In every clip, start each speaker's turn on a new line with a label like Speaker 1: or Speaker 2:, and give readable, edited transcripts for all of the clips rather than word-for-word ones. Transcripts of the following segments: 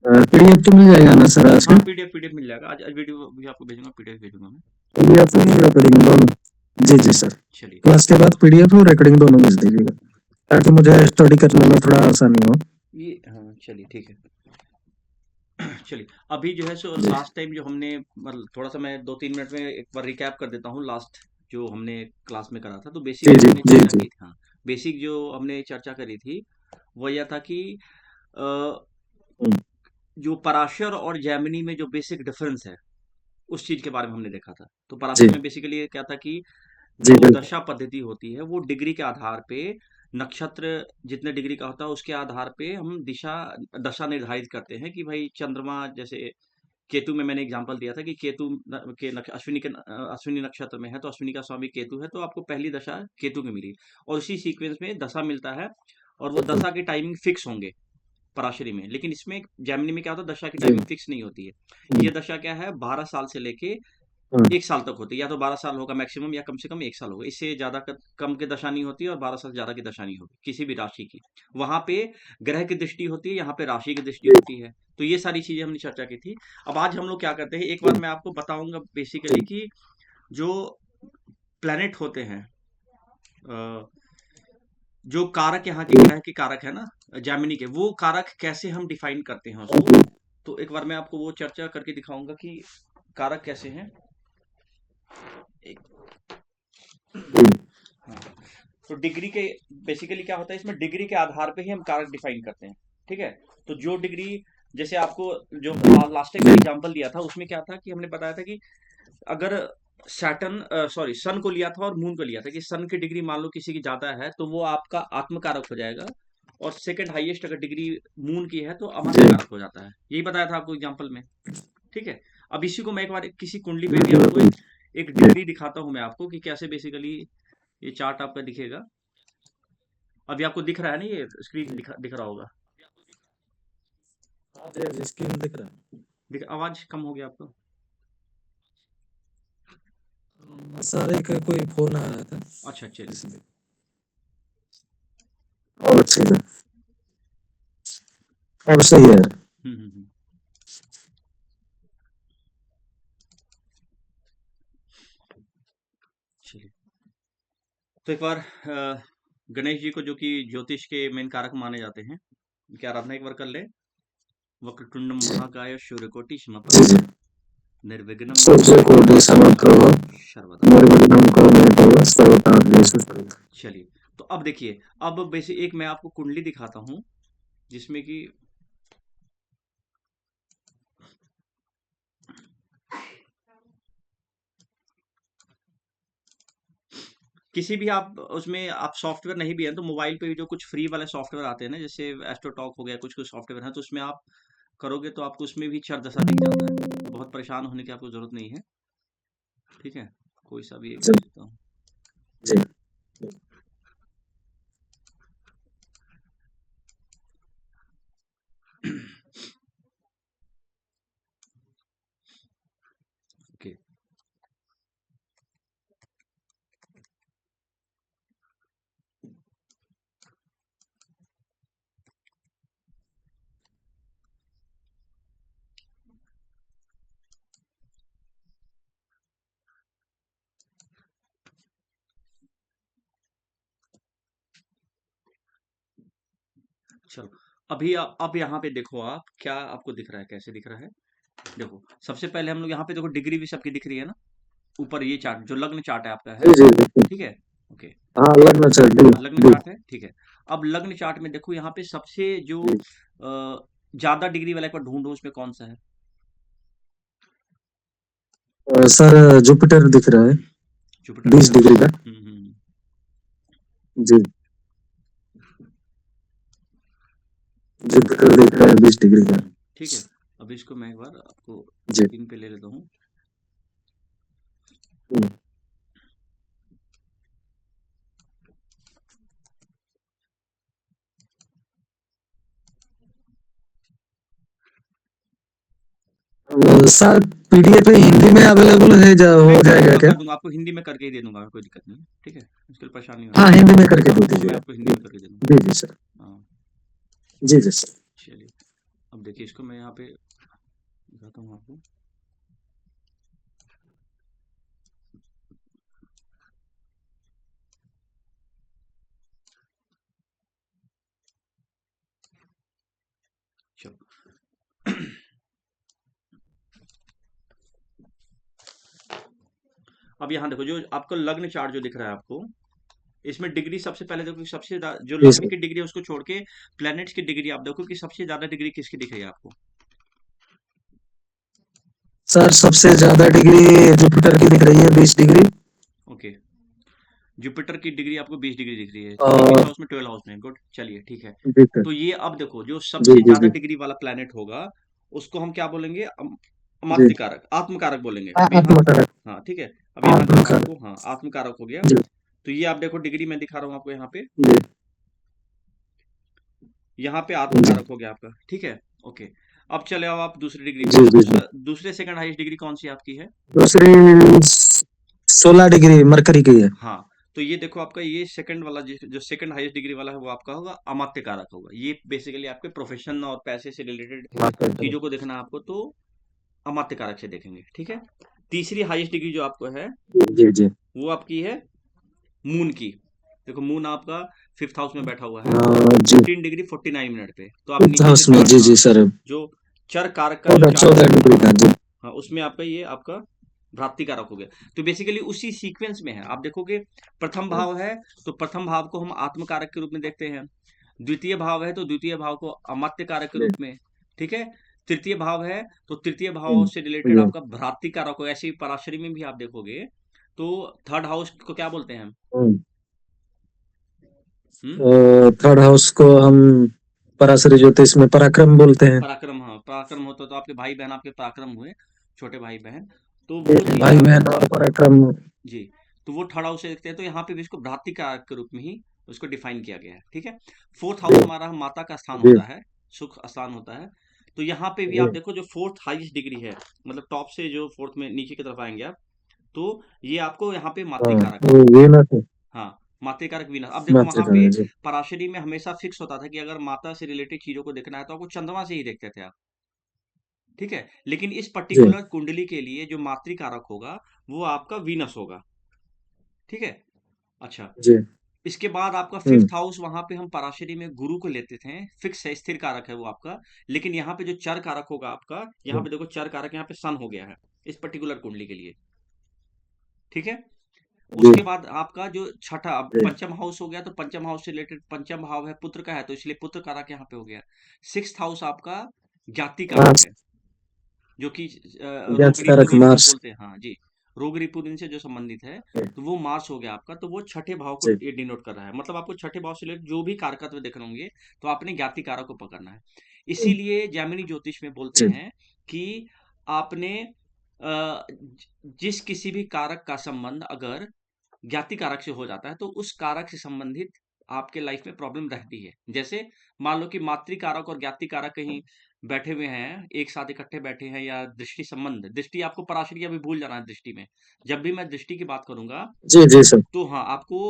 Speaker 1: PDF तो मिल जाएगा ना सर आज का?
Speaker 2: हाँ, पीडीएफ पीडीएफ मिल जाएगा। आज आज वीडियो भी आपको भेजूंगा, पीडीएफ भेजूंगा मैं।
Speaker 1: पीडीएफ और रिकॉर्डिंग दोनों? जी जी सर।
Speaker 2: चलिए।
Speaker 1: क्लास के बाद पीडीएफ और रिकॉर्डिंग दोनों भेज दीजिएगा ताकि मुझे स्टडी करने में थोड़ा आसानी हो।
Speaker 2: ये हाँ, चलिए ठीक है। चलिए, अभी जो है सो
Speaker 1: जी
Speaker 2: लास्ट टाइम जो हमने मतलब थोड़ा सा मैं 2-3 मिनट में एक बार रिकैप कर देता हूँ लास्ट जो हमने क्लास में करा था। तो बेसिक
Speaker 1: जी
Speaker 2: जो
Speaker 1: जी
Speaker 2: हमने
Speaker 1: जी
Speaker 2: चर्चा
Speaker 1: जी
Speaker 2: की थी, हाँ, बेसिक जो हमने चर्चा करी थी वो यह था कि अ,
Speaker 1: हम्म,
Speaker 2: जो पराशर और जैमिनी में जो बेसिक डिफरेंस है उस चीज के बारे में हमने देखा था। तो
Speaker 1: जी
Speaker 2: पराशर में बेसिकली क्या था कि
Speaker 1: जी
Speaker 2: जो
Speaker 1: बिल्कुल।
Speaker 2: दशा पद्धति होती है वो डिग्री के आधार पे, नक्षत्र जितने डिग्री का होता है उसके आधार पे हम दिशा दशा निर्धारित करते हैं कि भाई चंद्रमा जैसे केतु में मैंने एग्जांपल दिया था कि केतु अश्विनी नक्षत्र में है तो अश्विनी का स्वामी केतु है तो आपको पहली दशा केतु की मिली और उसी सीक्वेंस में दशा मिलता है और वो
Speaker 1: बिल्कुल।
Speaker 2: दशा की टाइमिंग फिक्स होंगे पराशरी में। लेकिन इसमें जैमिनी में क्या होता है, दशा की
Speaker 1: जी।
Speaker 2: टाइमिंग फिक्स नहीं होती है।
Speaker 1: हम्म,
Speaker 2: ये दशा क्या है, 12 साल से लेके
Speaker 1: हाँ,
Speaker 2: 1 साल तक होती है। या तो 12 साल होगा मैक्सिमम या कम से कम 1 साल होगा, इससे ज्यादा कम की दशा नहीं होती और 12 साल से ज्यादा की दशा नहीं होगी किसी भी राशि की। वहां पे ग्रह की दृष्टि होती है, यहाँ पे राशि की दृष्टि
Speaker 1: जी
Speaker 2: होती है। तो ये सारी चीजें हमने चर्चा की थी। अब आज हम लोग क्या करते हैं, एक बार
Speaker 1: जी
Speaker 2: मैं आपको बताऊंगा बेसिकली
Speaker 1: जी
Speaker 2: कि जो प्लेनेट होते हैं, अ, जो कारक यहाँ के
Speaker 1: जी
Speaker 2: ग्रह के कारक है ना, जैमिनी के, वो कारक कैसे हम डिफाइन करते हैं उसको।
Speaker 1: जी
Speaker 2: तो एक बार मैं आपको वो चर्चा करके दिखाऊंगा कि कारक कैसे हैं। एक, हाँ, तो डिग्री के बेसिकली क्या होता है, इसमें डिग्री के आधार पे ही हम कारक डिफाइन करते हैं। ठीक है। तो जो डिग्री, जैसे आपको जो लास्ट टाइम
Speaker 1: जी
Speaker 2: मैंने एग्जांपल दिया था उसमें क्या था कि हमने बताया था कि अगर सैटर्न सॉरी सन को लिया था और मून को लिया था कि सन की डिग्री मान लो किसी की ज्यादा है तो वो आपका आत्मकारक हो जाएगा, और सेकंड हाईएस्ट अगर डिग्री मून की है तो
Speaker 1: जी
Speaker 2: अमात्य कारक हो जाता है। यही बताया था आपको एग्जांपल में। ठीक है। अब इसी को मैं एक बार किसी कुंडली पे भी
Speaker 1: बिल्कुल
Speaker 2: आपको
Speaker 1: बिल्कुल।
Speaker 2: एक
Speaker 1: जी
Speaker 2: डिग्री दिखाता हूं मैं आपको कि कैसे बेसिकली ये चार्ट आपका दिखेगा। अभी आपको दिख रहा है ना, ये स्क्रीन
Speaker 1: जी
Speaker 2: दिख रहा होगा।
Speaker 1: हाँ जी जी स्क्रीन दिख रहा है।
Speaker 2: आवाज कम हो गया आपका।
Speaker 1: सर एक कोई फोन आ रहा था
Speaker 2: अच्छा, चलिए।
Speaker 1: इसलिए। और अच्छी है। अब सही है।
Speaker 2: हम्म। चलिए, तो एक बार गणेश जी को, जो कि ज्योतिष के मेन कारक माने जाते हैं, उनकी आराधना एक बार कर ले। वक्रतुंड महाकाय सूर्यकोटि
Speaker 1: जी
Speaker 2: समप्रभ,
Speaker 1: जी।
Speaker 2: निर्विघ्नं
Speaker 1: सूर्य
Speaker 2: कुरु
Speaker 1: कोटि समप्रभ
Speaker 2: सर्वदा।
Speaker 1: निर्विघ्नं कुरु मे देव सर्वकार्येषु सर्वदा।
Speaker 2: चलिए, तो अब देखिए, अब बेसिक एक मैं आपको कुंडली दिखाता हूँ जिसमें कि किसी भी आप उसमें आप सॉफ्टवेयर नहीं भी है तो मोबाइल पे भी जो कुछ फ्री वाले सॉफ्टवेयर आते हैं ना, जैसे एस्ट्रोटॉक हो गया, कुछ कुछ सॉफ्टवेयर है, तो उसमें आप करोगे तो आपको उसमें भी क्षर दशा दिख जाता है। तो बहुत परेशान होने की आपको जरूरत नहीं है। ठीक है। कोई सा भी एक
Speaker 1: जी
Speaker 2: ले लेता हूँ।
Speaker 1: जी
Speaker 2: ओके। चलो, अभी अब यहाँ पे देखो, आप क्या आपको दिख रहा है, कैसे दिख रहा है। देखो, सबसे पहले हम लोग यहाँ पे देखो, डिग्री भी सबकी दिख रही है ना। ऊपर ये चार्ट जो लग्न चार्ट है आपका है।
Speaker 1: जी जी बिल्कुल।
Speaker 2: ठीक है। ओके।
Speaker 1: हाँ
Speaker 2: अब
Speaker 1: लगना चाहिए।
Speaker 2: हाँ, लग्न
Speaker 1: जी
Speaker 2: चार्ट है, ठीक है। अब लग्न चार्ट में देखो, यहाँ पे सबसे जो
Speaker 1: जी
Speaker 2: ज्यादा डिग्री वाला एक बार ढूंढो, उसमें कौन सा है।
Speaker 1: सर जुपिटर दिख रहा है
Speaker 2: जुपिटर दिख
Speaker 1: 20
Speaker 2: रहा है।
Speaker 1: डिग्री का।
Speaker 2: हम्म।
Speaker 1: जी जुपिटर दिख रहा है 20 डिग्री का।
Speaker 2: ठीक है। अब इसको मैं एक बार आपको
Speaker 1: जी
Speaker 2: स्क्रीन पे ले लेता हूँ।
Speaker 1: हम्म। सर पीडीएफ हिंदी में अवेलेबल है
Speaker 2: मैं
Speaker 1: हो
Speaker 2: कर
Speaker 1: जाएगा
Speaker 2: दूंगा
Speaker 1: क्या?
Speaker 2: कर दूंगा आपको हिंदी में करके ही दे दूंगा, कोई दिक्कत नहीं है। ठीक है, उसके लिए परेशान नहीं होना।
Speaker 1: हाँ हिंदी में करके
Speaker 2: हाँ,
Speaker 1: दे
Speaker 2: वो मैं
Speaker 1: दीजिएगा।
Speaker 2: आपको हिंदी में करके दे दूंगा।
Speaker 1: जी जी सर।
Speaker 2: हाँ।
Speaker 1: जी जी सर।
Speaker 2: चलिए, अब देखिए इसको मैं यहाँ पे दिखाता हूँ आपको। चलो अब यहाँ देखो, जो आपका लग्न चार्ट जो दिख रहा है आपको, इसमें डिग्री सबसे पहले देखो कि सबसे जो
Speaker 1: जी
Speaker 2: लग्न
Speaker 1: सर।
Speaker 2: की डिग्री है उसको छोड़ के प्लैनेट्स की डिग्री आप देखो कि सबसे ज्यादा डिग्री किसकी दिख रही है आपको।
Speaker 1: सर सबसे ज्यादा डिग्री जुपिटर की दिख रही है, 20 डिग्री।
Speaker 2: ओके, जुपिटर की डिग्री आपको 20 डिग्री दिख रही है, तो किस
Speaker 1: और
Speaker 2: हाउस में? 12 हाउस में। गुड, चलिए ठीक है।
Speaker 1: जी सर।
Speaker 2: तो ये अब देखो, जो
Speaker 1: जी
Speaker 2: सबसे
Speaker 1: जी
Speaker 2: ज्यादा
Speaker 1: जी
Speaker 2: डिग्री वाला प्लैनेट होगा उसको हम क्या बोलेंगे?
Speaker 1: जी।
Speaker 2: अमात्य कारक, आत्मकारक बोलेंगे। अब यहाँ,
Speaker 1: आत्मकारक।
Speaker 2: हाँ ठीक है, अब यहाँ देखो
Speaker 1: आत्मकारक।
Speaker 2: आपको, हाँ आत्मकारक हो गया।
Speaker 1: जी
Speaker 2: तो ये आप देखो डिग्री मैं दिखा रहा हूँ आपको यहाँ पे,
Speaker 1: जी
Speaker 2: यहाँ पे
Speaker 1: जी
Speaker 2: आत्मकारक हो गया आपका, ठीक है। ओके, अब चले आओ आप दूसरी डिग्री पे।
Speaker 1: जी
Speaker 2: तो
Speaker 1: जी जी।
Speaker 2: दूसरे सेकंड हाईएस्ट डिग्री कौन सी आपकी है?
Speaker 1: दूसरी 16 डिग्री मरकरी की है।
Speaker 2: हाँ, तो ये देखो आपका ये सेकंड वाला, जो सेकंड हाईएस्ट डिग्री वाला है वो आपका होगा अमात्य कारक होगा। ये बेसिकली आपके प्रोफेशन और पैसे से रिलेटेड
Speaker 1: मास्टर।
Speaker 2: चीजों को देखना है आपको, तो अमात्य कारक से देखेंगे, ठीक है। तीसरी हाईएस्ट डिग्री जो आपको है
Speaker 1: जी जी।
Speaker 2: वो आपकी है मून की। देखो मून आपका फिफ्थ हाउस में बैठा हुआ है,
Speaker 1: जी।
Speaker 2: 15 डिग्री 49 मिनट पे। तो आप
Speaker 1: फिफ्थ
Speaker 2: नीचे जो
Speaker 1: हाउस में,
Speaker 2: चार्ट,
Speaker 1: जी
Speaker 2: हाँ
Speaker 1: जी सर।
Speaker 2: जो चर कारक का जो
Speaker 1: 14
Speaker 2: चार्ट
Speaker 1: 14
Speaker 2: है,
Speaker 1: डिग्री का जी।
Speaker 2: हाँ उसमें आपका ये आपका भ्रांति कारक हो गया। तो बेसिकली उसी सीक्वेंस में है, आप देखोगे प्रथम भाव है तो प्रथम भाव को हम आत्म कारक के रूप में देखते हैं, द्वितीय भाव है तो द्वितीय भाव को अमात्य कारक के
Speaker 1: जी
Speaker 2: रूप में, ठीक है। तृतीय भाव है तो तृतीय भाव
Speaker 1: जी
Speaker 2: से रिलेटेड
Speaker 1: जी।
Speaker 2: आपका भ्रांति कारक हो। ऐसे ही पराशरी में भी आप देखोगे तो थर्ड हाउस को क्या बोलते हैं हम?
Speaker 1: हम्म।
Speaker 2: हम्म,
Speaker 1: थर्ड हाउस को हम पराशरी ज्योतिष में पराक्रम बोलते हैं।
Speaker 2: पराक्रम, हाँ पराक्रम होता तो आपके भाई बहन आपके पराक्रम हुए, छोटे भाई बहन, तो वो
Speaker 1: जी,
Speaker 2: चीज
Speaker 1: भाई
Speaker 2: आपको,
Speaker 1: बहन और पराक्रम।
Speaker 2: जी, तो वो थर्ड हाउस से देखते हैं, तो यहाँ पे भी इसको भ्रातृ कारक के रूप में ही उसको डिफाइन किया गया है, ठीक है। फोर्थ हाउस
Speaker 1: जी
Speaker 2: हमारा माता का स्थान
Speaker 1: जी
Speaker 2: होता है, सुख स्थान होता है। तो यहाँ पे भी
Speaker 1: जी।
Speaker 2: आप देखो जो फोर्थ हाईएस्ट डिग्री है, मतलब टॉप से जो फोर्थ में नीचे की तरफ आएंगे आप, तो ये आपको यहाँ पे
Speaker 1: हाँ,
Speaker 2: मातृकारक है।
Speaker 1: वो वीनस है।
Speaker 2: हाँ, मातृकारक वीनस। अब देखो वहां पे
Speaker 1: मातृका जी।
Speaker 2: पराशरी में हमेशा फिक्स होता था कि अगर माता से रिलेटेड चीजों को देखना है तो आपको चंद्रमा से ही देखते थे आप, ठीक है। लेकिन इस
Speaker 1: जी
Speaker 2: पर्टिकुलर कुंडली के लिए जो मातृकारक होगा वो आपका वीनस होगा, ठीक है। अच्छा,
Speaker 1: जी।
Speaker 2: इसके बाद आपका
Speaker 1: हम्म।
Speaker 2: फिफ्थ हाउस, वहां पे हम पराशरी में गुरु को लेते थे, फिक्स है, स्थिर कारक है वो आपका। लेकिन यहाँ पे जो चर कारक होगा आपका, यहाँ
Speaker 1: जी
Speaker 2: पे देखो चर कारक यहाँ पे सन हो गया है इस पर्टिकुलर कुंडली के लिए, ठीक है।
Speaker 1: जी
Speaker 2: उसके बाद आपका जो छठा, अब
Speaker 1: जी।
Speaker 2: पंचम हाउस हो गया, तो पंचम हाउस से रिलेटेड, पंचम भाव है पुत्र का है तो इसलिए पुत्र कारक यहाँ पे हो गया। सिक्स्थ हाउस आपका ज्ञाति कारक
Speaker 1: मार्स।
Speaker 2: है, जो कि रोग
Speaker 1: ज्ञात कारक
Speaker 2: रिपुदिन जो
Speaker 1: मार्स।
Speaker 2: बोलते हैं, हाँ जी, रोग रिपुदिन से जो संबंधित है,
Speaker 1: जी
Speaker 2: तो वो मार्स हो गया आपका। तो वो छठे भाव को
Speaker 1: जी
Speaker 2: ये डिनोट कर रहा है, मतलब आपको छठे भाव से रिलेटेड जो भी कारकत्व देखने होंगे तो आपने ज्ञाति कारक को पकड़ना है। इसीलिए जैमिनी ज्योतिष में बोलते
Speaker 1: जी
Speaker 2: हैं कि आपने जिस किसी भी कारक का संबंध अगर ज्ञाति कारक से हो जाता है तो उस कारक से संबंधित आपके लाइफ में प्रॉब्लम रहती है। जैसे मान लो कि मातृ कारक और ज्ञाति कारक कहीं बैठे हुए हैं, एक साथ इकट्ठे बैठे हैं, या दृष्टि संबंध, दृष्टि आपको पराशरी अभी भूल जाना है दृष्टि में। जब भी मैं दृष्टि की बात करूंगा
Speaker 1: जी जी सर।
Speaker 2: तो हाँ आपको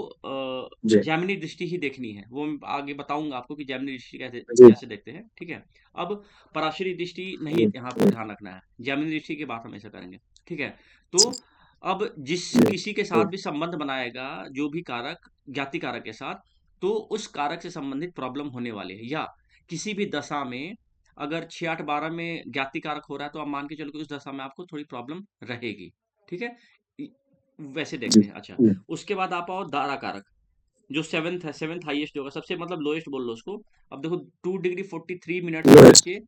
Speaker 1: जी
Speaker 2: जैमिनी दृष्टि ही देखनी है, वो मैं आगे बताऊंगा आपको कि जैमिनी दृष्टि कैसे
Speaker 1: जी
Speaker 2: कैसे देखते हैं, ठीक है। अब पराशरी दृष्टि नहीं,
Speaker 1: जी
Speaker 2: यहाँ पे ध्यान रखना है, जैमिनी दृष्टि की बात हमेशा करेंगे, ठीक है। तो अब जिस
Speaker 1: जी
Speaker 2: किसी के साथ
Speaker 1: जी।
Speaker 2: भी संबंध बनाएगा जो भी कारक ज्ञाति कारक के साथ, तो उस कारक से संबंधित प्रॉब्लम होने वाले हैं। या किसी भी दशा में अगर 6 8 12 में ज्ञाति कारक हो रहा है तो आप मान के चलो कि उस दशा में आपको थोड़ी प्रॉब्लम रहेगी, ठीक है। वैसे
Speaker 1: जी
Speaker 2: देखते हैं। अच्छा,
Speaker 1: जी।
Speaker 2: उसके बाद आप आओ दारा कारक, जो सेवन्थ है, सेवन्थ हाईएस्ट होगा, सबसे मतलब लोएस्ट बोल लो उसको। अब देखो 2 डिग्री 43 मिनट से
Speaker 1: लोएस्ट।
Speaker 2: नीचे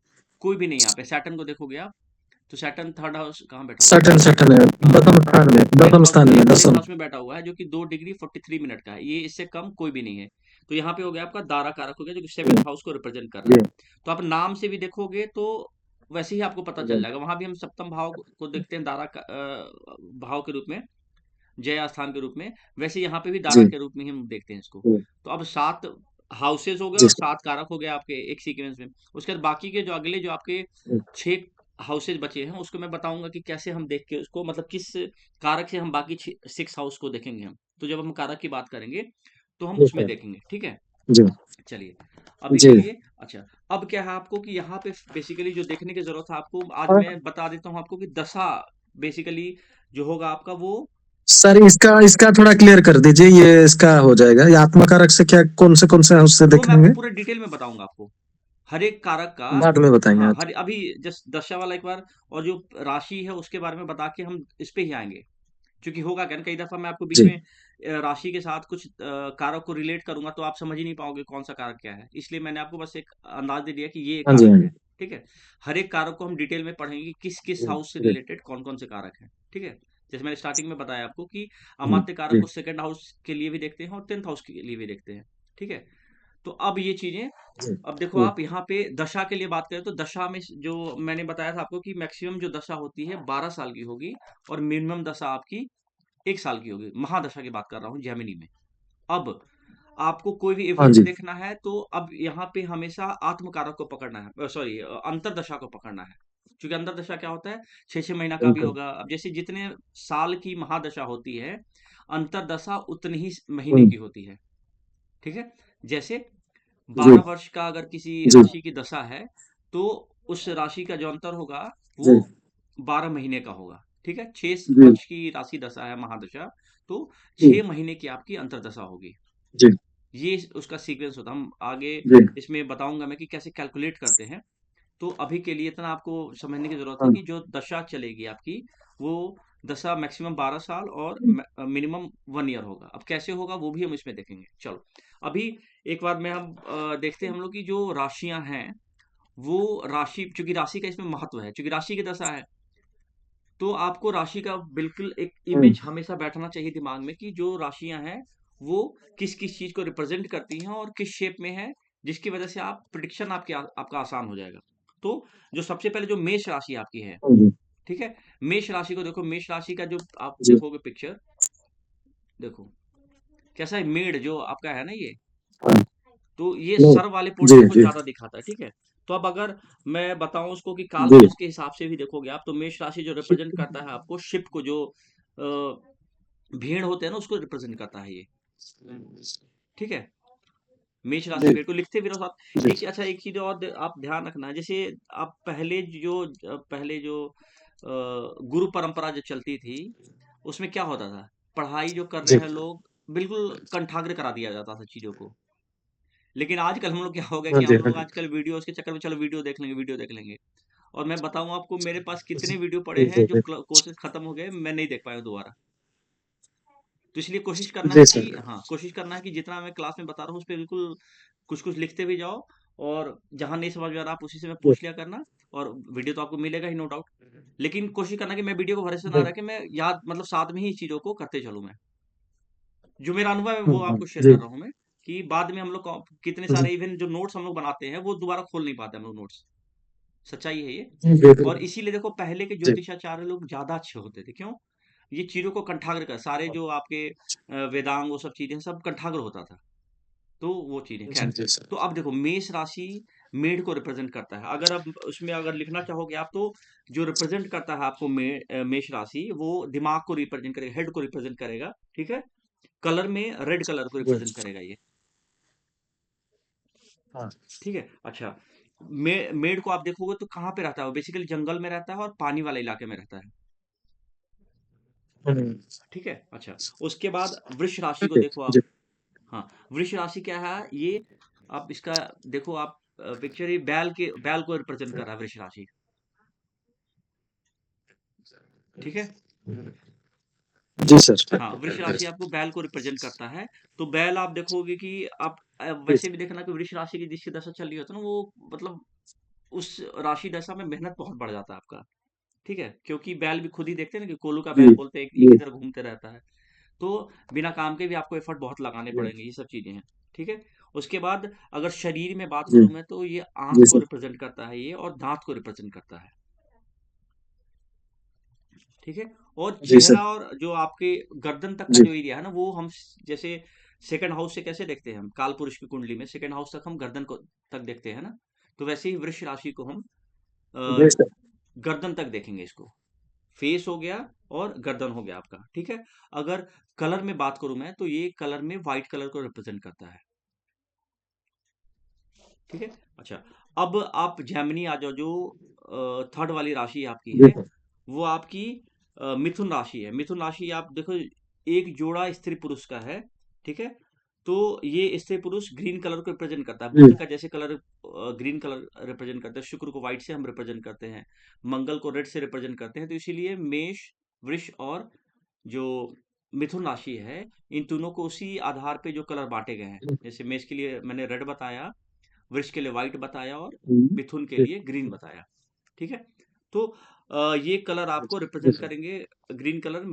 Speaker 2: कोई भी नहीं है यहाँ पे। सैटर्न को देखोगे आप, तो सैटर्न थर्ड हाउस कहाँ बैठा हुआ है?
Speaker 1: सटन सटन है।
Speaker 2: हाँ,
Speaker 1: दसम स्थान में,
Speaker 2: टेंथ
Speaker 1: दसम
Speaker 2: हाउस
Speaker 1: स्थान
Speaker 2: में,
Speaker 1: में,
Speaker 2: टेंथ
Speaker 1: दसम।
Speaker 2: हाउस में बैठा हुआ है, जो कि 2 डिग्री 43 मिनट का है, ये इससे कम कोई भी नहीं है। तो यहाँ पे हो गया आपका दारा कारक हो गया, जो कि
Speaker 1: जी
Speaker 2: सेवन्थ हाउस को रिप्रेजेंट कर रहा
Speaker 1: जी
Speaker 2: है। तो आप नाम से भी देखोगे तो वैसे ही आपको पता चल
Speaker 1: जी
Speaker 2: जाएगा, वहां भी हम सप्तम भाव को देखते हैं दारा भाव के रूप में, जय स्थान के रूप में। वैसे यहाँ पे भी दारा
Speaker 1: जी
Speaker 2: के रूप में ही हम देखते हैं इसको।
Speaker 1: जी
Speaker 2: तो अब 7 हाउसेस हो गए
Speaker 1: जी
Speaker 2: और
Speaker 1: सर।
Speaker 2: 7 कारक हो गए आपके एक सीक्वेंस में। उसके बाद बाकी के जो अगले जो आपके
Speaker 1: जी
Speaker 2: 6 हाउसेस बचे हैं उसको मैं बताऊंगा कि कैसे हम देख के उसको, मतलब किस कारक से हम बाकी 6 हाउस को देखेंगे हम। तो जब हम कारक की बात करेंगे तो हम
Speaker 1: जी
Speaker 2: उसमें
Speaker 1: सर।
Speaker 2: देखेंगे, ठीक है।
Speaker 1: जी
Speaker 2: चलिए, अभी
Speaker 1: जी।
Speaker 2: के लिए अच्छा, अब क्या है आपको कि यहाँ पे बेसिकली जो देखने की ज़रूरत है आपको, आज
Speaker 1: और
Speaker 2: मैं बता देता हूँ आपको कि दशा बेसिकली जो होगा आपका वो
Speaker 1: सर इसका इसका थोड़ा क्लियर कर दीजिए, ये इसका हो जाएगा, ये आत्मकारक से क्या कौन से उससे
Speaker 2: वो मैं आपको
Speaker 1: देखेंगे?
Speaker 2: पूरे डिटेल में बताऊँगा आपको। हर एक कारक का
Speaker 1: बाद में बताएंगे
Speaker 2: हाँ,
Speaker 1: आज।
Speaker 2: हर अभी जस्ट दशा वाला एक बार और जो राशि है उसके बारे में बता के हम इस पे ही आएँगे। क्योंकि होगा क्या ना, कई दफ़ा मैं आपको बीच
Speaker 1: जी।
Speaker 2: में राशि के साथ कुछ कारक को रिलेट करूँगा तो आप समझ ही नहीं पाओगे कौन-सा कारक क्या है। इसलिए मैंने आपको बस एक अंदाज़ दे दिया कि ये
Speaker 1: हाँ जी,
Speaker 2: कारक
Speaker 1: हाँ
Speaker 2: है,
Speaker 1: जी।
Speaker 2: ठीक है? हर एक कारक को हम डिटेल में पढ़ेंगे कि किस-किस
Speaker 1: जी,
Speaker 2: हाउस से
Speaker 1: जी।
Speaker 2: रिलेटेड कौन-कौन से कारक हैं, ठीक है? जैसे मैंने स्टार्टिंग में बताया आपको कि
Speaker 1: हुँ,
Speaker 2: अमात्य कारक
Speaker 1: जी,
Speaker 2: को सेकंड हाउस के लिए भी देखते हैं और 10th हाउस के लिए भी देखते हैं, ठीक है? तो अब ये चीज़ें
Speaker 1: जी,
Speaker 2: अब देखो
Speaker 1: जी,
Speaker 2: आप यहाँ पे दशा के लिए बात करें तो दशा में जो मैंने बताया था आपको कि मैक्सिमम जो दशा होती है 12 साल की होगी और मिनिमम दशा आपकी 1 साल की होगी। महादशा की बात कर रहा हूँ जेमिनी में। अब आपको कोई भी
Speaker 1: हाँ
Speaker 2: इवेंट
Speaker 1: जी।
Speaker 2: देखना है तो अब यहाँ पे हमेशा आत्मकारक को पकड़ना है, सॉरी अंतरदशा को पकड़ना है। क्योंकि अंतरदशा क्या होता है 6-6 महीना का भी
Speaker 1: बिल्कुल।
Speaker 2: होगा। अब जैसे जितने साल की महादशा होती है, अंतरदशा उतनी ही महीने
Speaker 1: हुँ,
Speaker 2: की होती है। ठीक है? जैसे
Speaker 1: जी,
Speaker 2: 12 वर्ष का अगर किसी
Speaker 1: जी,
Speaker 2: राशि की दशा है, तो उस राशि का जो अंतर होगा,
Speaker 1: जी,
Speaker 2: वो 12 महीने का होगा। ठीक है? 6
Speaker 1: जी,
Speaker 2: वर्ष की राशि दशा है महादशा, तो
Speaker 1: जी,
Speaker 2: 6 महीने की आपकी अंतर्दशा होगी।
Speaker 1: जी,
Speaker 2: ये उसका सीक्वेंस होता है। हम आगे
Speaker 1: जी,
Speaker 2: इसमें बताऊँगा मैं कि कैसे कैलकुलेट करते हैं। तो अभी के लिए इतना आपको समझने की ज़रूरत है
Speaker 1: हाँ,
Speaker 2: कि जो दशा चलेगी आपकी, वो दशा मैक्सिमम 12 साल और मिनिमम 1 ईयर होगा। अब कैसे होगा वो भी हम इसमें देखेंगे। चलो, अभी एक बार में हम देखते हैं हम लोग की जो राशियाँ हैं, वो राशि चूँकि राशि का इसमें महत्व है, चूँकि राशि की दशा है, तो आपको राशि का बिल्कुल एक
Speaker 1: हुँ,
Speaker 2: इमेज हमेशा बैठना चाहिए दिमाग में कि जो राशियाँ हैं, वो किस-किस चीज़ को रिप्रेज़ेंट करती हैं और किस शेप में है, जिसकी वज़ह से आप प्रेडिक्शन आपका आसान हो जाएगा। तो जो सबसे पहले जो मेष राशि आपकी है,
Speaker 1: हाँ जी,
Speaker 2: ठीक है? मेष राशि को देखो, मेष राशि का जो आप
Speaker 1: जी,
Speaker 2: देखोगे पिक्चर, देखो, कैसा है मेढ़ जो आपका है ना ये,
Speaker 1: हाँ,
Speaker 2: तो ये
Speaker 1: नो
Speaker 2: सर वाले
Speaker 1: जी,
Speaker 2: पोर्शन को
Speaker 1: जी,
Speaker 2: ज़्यादा दिखाता है, ठीक है? तो अब अगर मैं बताऊँ उसको कि काल
Speaker 1: जी,
Speaker 2: पुरुष के हिसाब से भी देखोगे आप, तो मेष राशि जो रिप्रेज़ेंट करता है आपको शिप को, जो भेड़ होते हैं ना, उसको रिप्रेज़ेंट करता है ये, ठीक है? मेष राशि
Speaker 1: जी,
Speaker 2: भेड़ को लिखते भी रहो साथ।
Speaker 1: जी,
Speaker 2: एक अच्छा एक चीज़ और आप ध्यान रखना, जैसे आप पहले जो गुरु परंपरा जो चलती थी, उसमें क्या होता था? पढ़ाई जो कर रहे
Speaker 1: जी,
Speaker 2: हैं लोग, बिल्कुल कंठाग्र करा दिया जाता था चीज़ों को। लेकिन आजकल हम लोग क्या हो गया
Speaker 1: हाँ
Speaker 2: कि
Speaker 1: जी,
Speaker 2: हम
Speaker 1: हाँ
Speaker 2: लोग
Speaker 1: जी,
Speaker 2: आजकल वीडियोज़ के चक्कर में चलो वीडियो देख लेंगे। और मैं बताऊँ आपको, मेरे पास कितने वीडियो पड़े
Speaker 1: जी,
Speaker 2: हैं
Speaker 1: जी,
Speaker 2: जो
Speaker 1: जी,
Speaker 2: कोर्सेज़ खत्म हो गए, मैं नहीं देख पाया दोबारा। तो इसलिए कोशिश करना है
Speaker 1: जी
Speaker 2: कि
Speaker 1: सर,
Speaker 2: हाँ, कोशिश करना है कि जितना मैं क्लास में बता रहा हूँ, उसपे बिल्कुल कुछ-कुछ लिखते भी जाओ और जहाँ नहीं समझ में आ रहा, आप उसी से मैं
Speaker 1: जी,
Speaker 2: पूछ लिया करना और वीडियो तो आपको मिलेगा ही नो डाउट। लेकिन कोशिश करना कि मैं वीडियो को भरोसे ना
Speaker 1: जी,
Speaker 2: रख के मैं याद मतलब साथ में ही चीज़ों को करते चलूँ मैं। जो मेरा अनुभव है
Speaker 1: हाँ,
Speaker 2: वो
Speaker 1: हाँ,
Speaker 2: आपको शेयर
Speaker 1: जी,
Speaker 2: कर रहा हूँ मैं, कि बाद में हम लोग कितने
Speaker 1: जी,
Speaker 2: सारे इवन जो नोट्स हम लोग बनाते हैं, वो दोबारा खोल नहीं पाते हम लोग नोट्स। सच्चाई है ये।
Speaker 1: जी, बिल्कुल,
Speaker 2: और इसीलिए देखो पहले के
Speaker 1: जी,
Speaker 2: ज्योतिषाचार्य लोग ज़्यादा अच्छे होते थे। क्यों? ये चीज़ों को कंठाग्र कर सारे जो आपके वेदांग वो सब चीज़ें सब कंठाग्र होता था। तो वो चीज़ें
Speaker 1: जी,
Speaker 2: ख़ैर।
Speaker 1: जी सर,
Speaker 2: तो अब देखो मेष राशि मेष को रिप्रेज़ेंट करता है। अगर अब उसमें अगर लिखना चाहोगे आप, तो जो रिप्रेज़ेंट करता है आपको मेष राशि, वो दिमाग को रिप्रेज़ेंट करेगा, हेड को रिप्रेज़ेंट करेगा, ठीक है? कलर में रेड कलर को
Speaker 1: जी,
Speaker 2: रिप्रेज़ेंट करेगा ये,
Speaker 1: हाँ,
Speaker 2: ठीक है? अच्छा, मेढ़ को आप देखोगे तो कहाँ पे रहता है वो? बेसिकली जंगल में रहता है और पानी वाले इलाके में रहता है,
Speaker 1: हुँ,
Speaker 2: ठीक है? अच्छा, उसके बाद वृष राशि को
Speaker 1: जी,
Speaker 2: देखो आप।
Speaker 1: जी,
Speaker 2: हाँ, वृष राशि क्या है? ये आप इसका देखो आप पिक्चर, ये बैल को रिप्रेज़ेंट कर रहा है वृष राशि, ठीक है?
Speaker 1: जी सर,
Speaker 2: हाँ, वृष राशि आपको बैल को रिप्रेज़ेंट करता है। तो बैल आप देखोगे कि आप
Speaker 1: जी,
Speaker 2: वैसे भी देखना कि वृष राशि की जिसकी दशा चल रही होती है ना, वो मतलब उस राशि दशा में मेहनत बहुत बढ़ जाता है आपका, ठीक है? क्योंकि बैल भी खुद ही देखते हैं ना कि कोलू का
Speaker 1: जी,
Speaker 2: बैल बोलते हैं, एक
Speaker 1: जी,
Speaker 2: ही तरह घूमते रहता है। तो बिना काम के भी आपको एफर्ट बहुत लगाने
Speaker 1: जी,
Speaker 2: पड़ेंगे, ये सब चीज़ें हैं, ठीक है? उसके बाद अगर शरीर में बात
Speaker 1: जी,
Speaker 2: करूँ मैं, तो ये आँख
Speaker 1: जी
Speaker 2: को
Speaker 1: सर,
Speaker 2: रिप्रेज़ेंट करता है ये, और दाँत को रिप्रेज़ेंट करता है, ठीक है? और
Speaker 1: जी सर,
Speaker 2: चेहरा और जो आपके गर्दन तक का
Speaker 1: जी,
Speaker 2: जो एरिया है ना, वो हम जैसे सेकंड हाउस से कैसे देखते हैं हम, कालपुरुष की कुंडली में सेकंड हाउस तक हम गर्दन को तक देखते हैं ना, तो वैसे ही वृष राशि को हम
Speaker 1: जी
Speaker 2: अ,
Speaker 1: सर,
Speaker 2: गर्दन तक देखेंगे इसको। फेस हो गया और गर्दन हो गया आपका, ठीक है? अगर कलर में बात करूँ मैं, तो ये कलर में व्हाइट कलर को रिप्रेज़ेंट करता है। ठीक है। अच्छा, अब आप जेमिनी आ जाओ, जो थर्ड वाली राशि आपकी
Speaker 1: जी
Speaker 2: है,
Speaker 1: सर।
Speaker 2: वो आपकी मिथुन राशि है। मिथुन राशि आप देखो, एक जोड़ा स्त्री पुरुष का है, ठीक है। तो ये स्त्री पुरुष ग्रीन कलर को रिप्रेजेंट करता है। बुध
Speaker 1: जी
Speaker 2: का जैसे कलर ग्रीन कलर रिप्रेजेंट करता है, शुक्र को व्हाइट से हम रिप्रेजेंट करते हैं, मंगल को रेड से रिप्रेजेंट करते हैं। तो इसीलिए मेष, वृष और जो मिथुन राशि है, इन तीनों को उसी आधार पे जो कलर बांटे गए हैं। जैसे मेष के लिए मैंने रेड बताया, वृष के लिए व्हाइट बताया, और मिथुन के
Speaker 1: जी
Speaker 2: लिए ग्रीन बताया, ठीक है। तो ये कलर आपको
Speaker 1: जी
Speaker 2: रिप्रेजेंट
Speaker 1: सर।
Speaker 2: करेंगे, ग्रीन कलर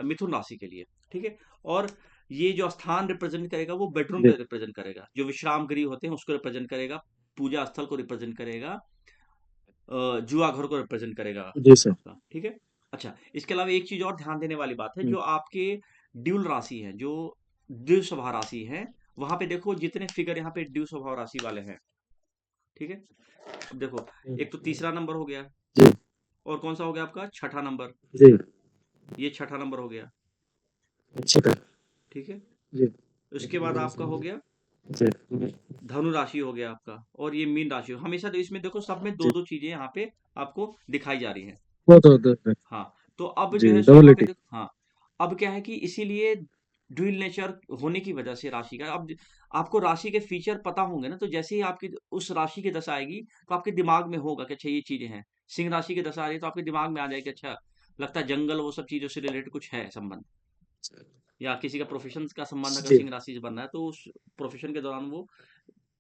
Speaker 2: मिथुन राशि के लिए, ठीक है। और ये जो स्थान रिप्रेजेंट करेगा वो बेडरूम
Speaker 1: जी
Speaker 2: को रिप्रेजेंट करेगा, जो विश्राम गृह होते हैं उसको रिप्रेजेंट करेगा, पूजा स्थल को रिप्रेजेंट करेगा, जुआ घर को रिप्रेजेंट करेगा
Speaker 1: जी सर।
Speaker 2: आपका, ठीक है। अच्छा, इसके अलावा एक चीज और ध्यान देने वाली बात है, जो आपके ड्यूल राशि है, जो द्विस्वभाव राशि है, वहां पे देखो जितने फिगर यहाँ पे द्विस्वभाव राशि वाले हैं, ठीक है। अब देखो, एक तो तीसरा नंबर हो गया,
Speaker 1: जी
Speaker 2: और कौन सा हो गया आपका छठा नंबर,
Speaker 1: जी।
Speaker 2: ये छठा नंबर हो गया,
Speaker 1: अच्छा।
Speaker 2: ठीक है।
Speaker 1: जी
Speaker 2: उसके बाद आपका हो गया
Speaker 1: जी
Speaker 2: धनु राशि, हो गया आपका, और ये मीन राशि हमेशा। तो इसमें देखो, सब में दो
Speaker 1: जी।
Speaker 2: दो चीजें यहाँ पे आपको दिखाई जा रही हैं।
Speaker 1: वो तो
Speaker 2: हाँ, तो अब जो
Speaker 1: जी
Speaker 2: है सो यहाँ पे
Speaker 1: डबलिटी।
Speaker 2: देखो, हाँ, अब क्या है कि इसीलिए ड्यूल नेचर होने की वजह से राशि का, अब आपको राशि के फीचर पता होंगे ना, तो जैसे ही आपकी उस राशि की दशा आएगी, तो आपके दिमाग में होगा कि अच्छा ये चीजें हैं। सिंह राशि की दशा आ रही है तो आपके दिमाग में आ जाएगी, अच्छा लगता है जंगल वो सब चीजों से रिलेटेड कुछ है संबंध, या किसी का प्रोफेशन का संबंध अगर
Speaker 1: जी
Speaker 2: सिंह राशि से बन रहा है, तो उस प्रोफेशन के दौरान वो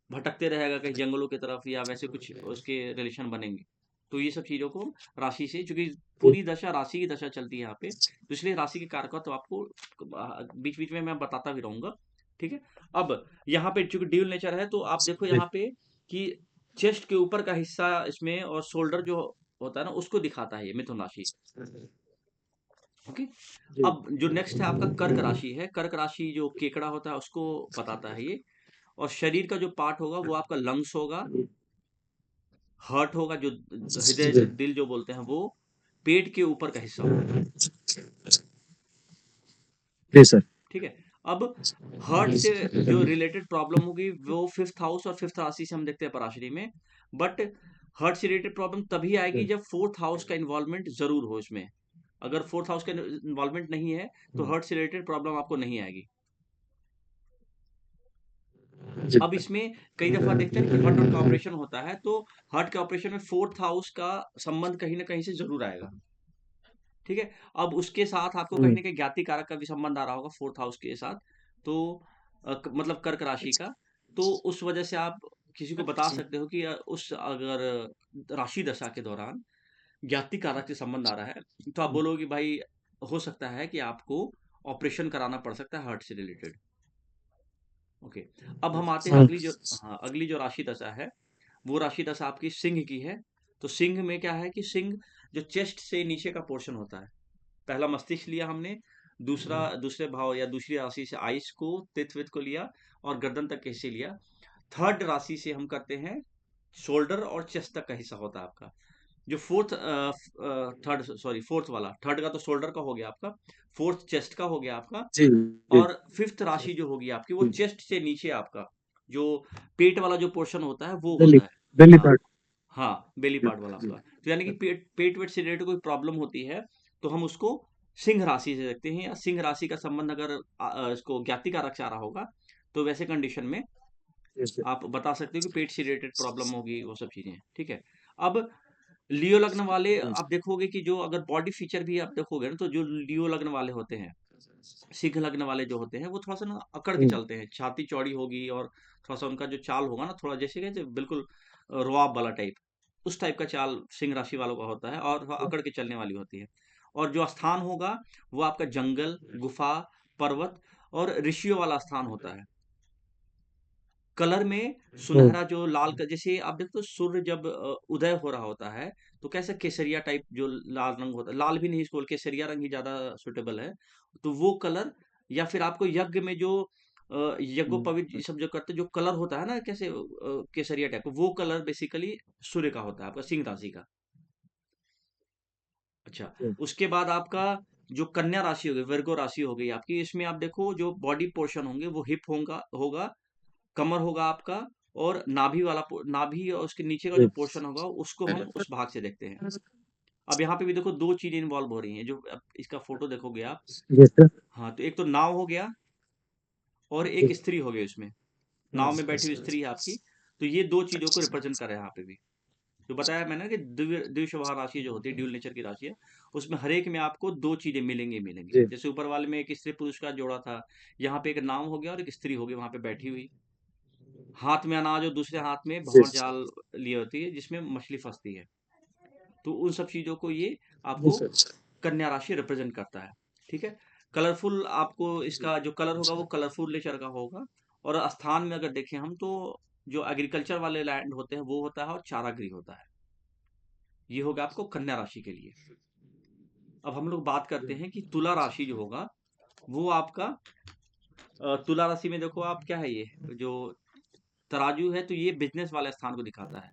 Speaker 2: भटकते रहेगा कहीं जंगलों की तरफ, या वैसे कुछ उसके रिलेशन बनेंगे। तो ये सब चीज़ों को राशि से, चूँकि पूरी दशा राशि की दशा चलती है यहाँ पे, तो इसलिए राशि के कारक तो आपको बीच-बीच में मैं बताता भी रहूँगा, ठीक है? अब यहाँ पे चूँकि ड्यूल नेचर है, तो आप देखो
Speaker 1: जी
Speaker 2: यहाँ पे कि चेस्ट के ऊपर का हिस्सा इसमें, और शोल्डर जो होता है ना, उसको दिखाता है ये मिथुन राशि, ओके?
Speaker 1: जी।
Speaker 2: अब जो नेक्स्ट है आपका कर्क राशि है। कर्क राशि जो केकड़ा होता है उसको बताता है ये, और शरीर का जो पार्ट होगा वो आपका लंग्स होगा, हार्ट होगा, जो हृदय
Speaker 1: जी
Speaker 2: दिल जो बोलते हैं वो, पेट के ऊपर का हिस्सा होगा,
Speaker 1: जी सर।
Speaker 2: ठीक है। अब हार्ट से जो रिलेटेड प्रॉब्लम होगी वो फिफ्थ हाउस और फिफ्थ राशि से हम देखते हैं पराशरी में, बट हार्ट से रिलेटेड प्रॉब्लम तभी आएगी जब फोर्थ हाउस का इन्वॉल्वमेंट जरूर हो इसमें। अगर फोर्थ हाउस का इन्वॉल्वमेंट नहीं है, तो हार्ट से रिलेटेड प्रॉब्लम आपको नहीं आएगी।
Speaker 1: जी
Speaker 2: अब इसमें कई दफा देखते हैं ना कि हार्ट का ऑपरेशन होता है, तो हार्ट के ऑपरेशन में फोर्थ हाउस का संबंध कहीं ना कहीं से जरूर आएगा, ठीक है। अब उसके साथ आपको कहीं ना कहीं ज्ञाति कारक का भी संबंध आ रहा होगा फोर्थ हाउस के साथ, तो मतलब कर्क राशि का। तो उस वजह से आप किसी को बता सकते हो कि उस अगर राशि दशा के दौरान ज्ञाति कारक से संबंध आ रहा है, तो आप बोलोगे कि भाई हो सकता है कि आपको ऑपरेशन कराना पड़ सकता है हार्ट से रिलेटेड, ओके। अब हम आते हैं अगली जो, हाँ, अगली जो राशि दशा है, वो राशि दशा आपकी सिंह की है। तो सिंह में क्या है कि सिंह जो चेस्ट से नीचे का पोर्शन होता है, पहला मस्तिष्क लिया हमने, दूसरा दूसरे भाव या दूसरी राशि से आइस को, तिथवित को लिया, और गर्दन तक का हिस्से लिया। थर्ड राशि से हम करते हैं शोल्डर और चेस्ट तक का हिस्सा होता है आपका। जो थर्ड, सॉरी, फोर्थ वाला, थर्ड का तो शोल्डर का हो गया आपका, फोर्थ चेस्ट का हो गया आपका,
Speaker 1: जी जी
Speaker 2: और फिफ्थ राशि जो होगी आपकी वो चेस्ट से नीचे आपका, जो पेट वाला जो पोर्शन होता है वो
Speaker 1: बेली
Speaker 2: होता है।
Speaker 1: बेली
Speaker 2: हाँ,
Speaker 1: पार्ट।
Speaker 2: हाँ, बेली
Speaker 1: जी
Speaker 2: पार्ट वाला
Speaker 1: जी
Speaker 2: आपका। तो यानी कि पेट पेट वेट से रिलेटेड कोई प्रॉब्लम होती है, तो हम उसको सिंह राशि से देखते हैं, या सिंह राशि का संबंध अगर इसको ज्ञाति कारक से आ रहा होगा, तो वैसे कंडीशन में
Speaker 1: जी
Speaker 2: आप बता सकते हो कि पेट से रिलेटेड प्रॉब्लम होगी, वो सब चीजें, ठीक है। अब लियो लग्न वाले
Speaker 1: जी
Speaker 2: आप देखोगे कि जो अगर बॉडी फीचर भी आप देखोगे ना, तो जो लियो लग्न वाले होते हैं, सिंह लग्न वाले जो होते हैं, वो थोड़ा सा ना अकड़ के चलते हैं, छाती चौड़ी होगी, और थोड़ा सा उनका जो चाल होगा ना, थोड़ा जैसे कि बिल्कुल रुआब वाला टाइप, उस टाइप का चाल सिंह राशि वालों का होता है, और थोड़ा अकड़ के चलने वाली होती है। और जो स्थान होगा वो आपका जंगल, गुफा, पर्वत और ऋषियों वाला स्थान होता है। कलर में सुनहरा जो लाल का, जैसे आप देखते हो सूर्य जब उदय हो रहा होता है, तो कैसा केसरिया टाइप जो लाल रंग होता है, लाल भी नहीं, इसको केसरिया रंग ही ज्यादा सुटेबल है। तो वो कलर, या फिर आपको यज्ञ में जो यज्ञोपवीत ये सब जो करते जो कलर होता है ना, कैसे केसरिया टाइप, वो कलर बेसिकली सूर्य का होता है, आपका सिंह राशि का। अच्छा, उसके बाद आपका जो कन्या राशि हो गई, वर्गो राशि हो गई आपकी, इसमें आप देखो जो बॉडी पोर्शन होंगे वो हिप होगा होगा, कमर होगा आपका, और नाभि और उसके नीचे का जो
Speaker 1: जी
Speaker 2: पोर्शन होगा उसको हम उस भाग से देखते हैं। अब यहाँ पे भी देखो 2 चीज़ें इन्वॉल्व हो रही हैं, जो अब इसका फ़ोटो देखोगे आप।
Speaker 1: जी सर।
Speaker 2: हाँ, तो एक तो नाव हो गया और एक स्त्री हो गई उसमें। नाव में बैठी हुई स्त्री है आपकी, तो ये 2 चीज़ों को रिप्रेज़ेंट कर रहा है यहाँ पे भी। जो बताया मैंने कि द्विस्वभाव राशि जो होती है, ड्यूल नेचर की राशि है, उसमें हर एक में आपको 2 चीज़ें मिलेंगी ही मिलेंगी।
Speaker 1: जी
Speaker 2: जैसे ऊपर वाले में एक स्त्री-पुरुष का जोड़ा था, यहाँ पे एक नाव हो गया और एक स्त्री हो गई वहाँ पे बैठी हुई। हाथ में अनाज और दूसरे हाथ में
Speaker 1: जी
Speaker 2: भँवर जाल लिए होती है, जिसमें मछली फँसती है। तो उन सब चीज़ों को ये
Speaker 1: जी
Speaker 2: आपको
Speaker 1: सर।
Speaker 2: कन्या राशि रिप्रेजेंट करता है। ठीक है? कलरफुल आपको इसका जो कलर होगा वो कलरफुल नेचर का होगा। और स्थान में अगर देखें हम तो जो एग्रीकल्चर वाले लैंड होते हैं वो होता है और चारागृह होता है। ये होगा आपको कन्या राशि के लिए। अब हम लोग बात करते हैं कि तुला राशि जो होगा वो आपका तुला राशि में देखो आप क्या है, ये जो तराजू है तो ये बिजनेस वाले स्थान को दिखाता है।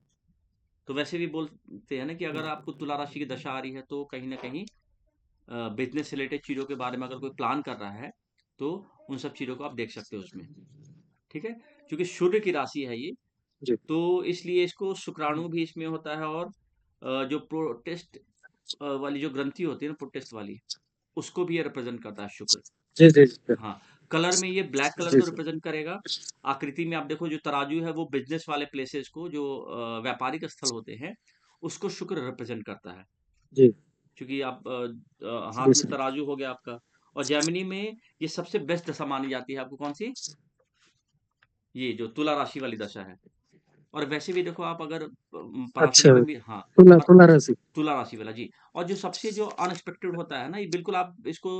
Speaker 2: तो वैसे भी बोलते हैं ना कि अगर आपको तुला राशि की दशा आ रही है तो कहीं ना कहीं बिजनेस से रिलेटेड चीज़ों के बारे में अगर कोई प्लान कर रहा है तो उन सब चीज़ों को आप देख सकते हो उसमें। ठीक है? क्योंकि सूर्य की राशि है ये,
Speaker 1: जी
Speaker 2: तो इसलिए इसको शुक्राणु भी इसमें होता है। और जो प्रोटेस्ट वाली जो ग्रंथि होती है ना, प्रोटेस्ट वाली, उसको भी ये रिप्रेजेंट करता है शुक्र।
Speaker 1: जी जी जी
Speaker 2: हाँ, कलर में ये ब्लैक कलर
Speaker 1: जी
Speaker 2: को
Speaker 1: सर।
Speaker 2: रिप्रेजेंट करेगा। आकृति में आप देखो जो तराजू है वो बिजनेस वाले प्लेसेस को, जो व्यापारिक स्थल होते हैं, उसको शुक्र रिप्रेजेंट करता है।
Speaker 1: जी
Speaker 2: क्योंकि आप
Speaker 1: जी
Speaker 2: हाथ में
Speaker 1: सर।
Speaker 2: तराजू हो गया आपका। और जेमिनी में ये सबसे बेस्ट दशा मानी जाती है आपको, कौन सी? ये जो तुला राशि वाली दशा है। और वैसे भी देखो आप अगर पराशरी
Speaker 1: अच्छा,
Speaker 2: में भी, हाँ,
Speaker 1: तुला
Speaker 2: और
Speaker 1: तुला राशि।
Speaker 2: तुला राशि वाला जी। और जो सबसे जो अनएक्सपेक्टेड होता है ना, ये बिल्कुल आप इसको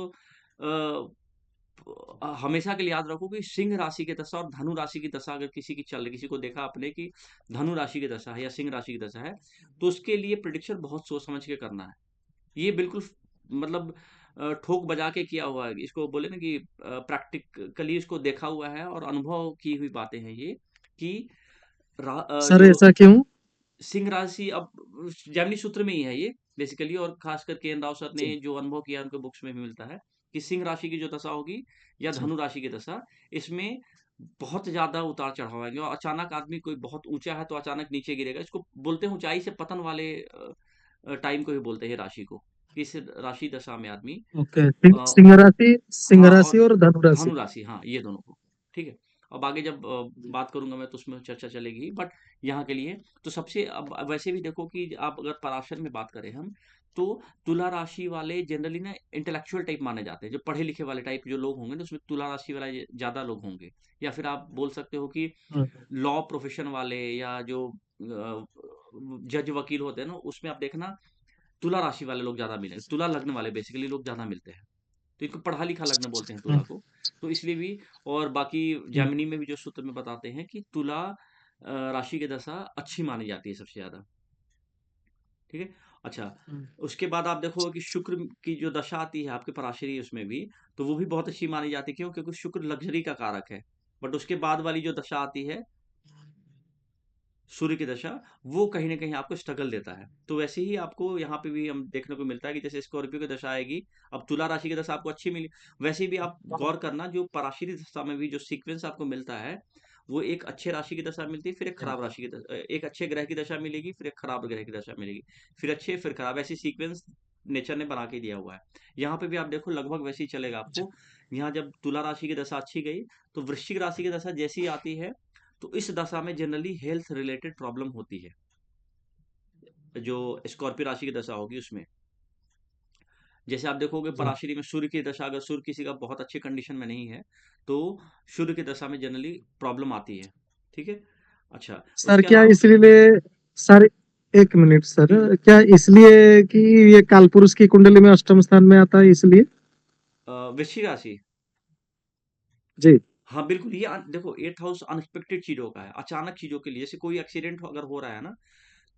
Speaker 2: हमेशा के लिए याद रखो कि सिंह राशि की दशा और धनु राशि की दशा अगर किसी की चल रही, किसी को देखा आपने कि धनु राशि की दशा है या सिंह राशि की दशा है, तो उसके लिए प्रिडिक्शन बहुत सोच समझ के करना है। ये बिल्कुल मतलब ठोक बजा के किया हुआ है। इसको बोले ना कि प्रैक्टिकली इसको देखा हुआ है और अनुभव की हुई बातें हैं ये, कि
Speaker 1: सर
Speaker 2: जो
Speaker 1: ऐसा क्यों?
Speaker 2: सिंह राशि अब जेमिनी सूत्र में ही है ये बेसिकली। और खासकर के एन राव सर ने
Speaker 1: जी
Speaker 2: जो अनुभव किया उनके बुक्स में भी मिलता है कि सिंह राशि की जो दशा होगी या
Speaker 1: जी
Speaker 2: धनु राशि की दशा, इसमें बहुत ज्यादा उतार चढ़ाव आएंगे। और अचानक आदमी कोई बहुत ऊंचा है तो अचानक नीचे गिरेगा। इसको बोलते हैं ऊंचाई से पतन वाले टाइम को ही बोलते हैं राशि को। इस राशि दशा में आदमी
Speaker 1: ओके।
Speaker 2: अ,
Speaker 1: सिंह
Speaker 2: हाँ,
Speaker 1: राशि
Speaker 2: और
Speaker 1: और धनु राशि।
Speaker 2: धनु राशि, हाँ, ये दोनों को। ठीक है? अब आगे जब बात करूँगा मैं तो उसमें चर्चा चलेगी, बट यहाँ के लिए तो सबसे अब वैसे भी देखो कि आप अगर पराशर में बात करें हम, तो तुला राशि वाले जनरली ना इंटेलेक्चुअल टाइप माने जाते हैं। जो पढ़े-लिखे वाले टाइप जो लोग होंगे ना, उसमें तुला राशि वाला ज़्यादा लोग होंगे। या फिर आप बोल सकते हो कि
Speaker 1: हम्म,
Speaker 2: लॉ प्रोफेशन वाले या जो जज वकील होते हैं ना, उसमें आप देखना तुला राशि वाले लोग ज़्यादा मिलेंगे। तुला लग्न वाले बेसिकली लोग ज़्यादा मिलते हैं। तो इनको पढ़ा लिखा लग्न बोलते हैं तुला
Speaker 1: हम्म,
Speaker 2: को। तो इसलिए भी, और बाकी
Speaker 1: हम्म,
Speaker 2: जेमिनी में भी जो सूत्र में बताते हैं कि तुला राशि की दशा अच्छी मानी जाती है सबसे ज्यादा। ठीक है? अच्छा,
Speaker 1: हम्म।
Speaker 2: उसके बाद आप देखो कि शुक्र की जो दशा आती है आपके पराशरी, उसमें भी तो वो भी बहुत अच्छी मानी जाती है। क्यों? क्योंकि शुक्र लग्जरी का कारक है। बट उसके बाद वाली जो दशा आती है सूर्य की दशा, वो कहीं न कहीं आपको स्ट्रगल देता है। तो वैसे ही आपको यहाँ पे भी हम देखने को मिलता है कि जैसे स्कॉर्पियो की दशा आएगी, अब तुला राशि की दशा आपको अच्छी मिली, वैसे ही भी आप गौर करना जो पराशरी दशा में भी जो सीक्वेंस आपको मिलता है, वो एक अच्छे राशि की दशा मिलती है, फिर एक खराब राशि की एक अच्छे ग्रह की दशा मिलेगी, फिर एक खराब ग्रह की दशा मिलेगी, फिर अच्छे, फिर खराब, ऐसी सीक्वेंस नेचर ने बना के दिया हुआ है। यहाँ पे भी आप देखो लगभग वैसे ही चलेगा आपको। यहाँ जब तुला राशि की दशा अच्छी गई, तो वृश्चिक राशि की दशा जैसी ही आती है, तो इस दशा में जनरली हेल्थ रिलेटेड प्रॉब्लम होती है। जो स्कॉर्पियो राशि की दशा होगी उसमें, जैसे आप देखोगे
Speaker 1: जी
Speaker 2: पराशरी में सूर्य की दशा, अगर सूर्य किसी का बहुत अच्छे कंडीशन में नहीं है तो सूर्य की दशा में जनरली प्रॉब्लम आती है। ठीक है? अच्छा,
Speaker 1: सर,
Speaker 2: उसके
Speaker 1: क्या
Speaker 2: अलावा
Speaker 1: इसलिए सर, एक मिनट
Speaker 2: हम्म,
Speaker 1: सर, क्या इसलिए कि ये कालपुरुष की कुंडली में अष्टम स्थान में आता है इसलिए?
Speaker 2: वृश्चिक राशि,
Speaker 1: जी
Speaker 2: हाँ बिल्कुल। ये देखो 8th हाउस अनएक्सपेक्टेड चीजों का है, अचानक चीजों के लिए। जैसे कोई एक्सीडेंट अगर हो रहा है ना,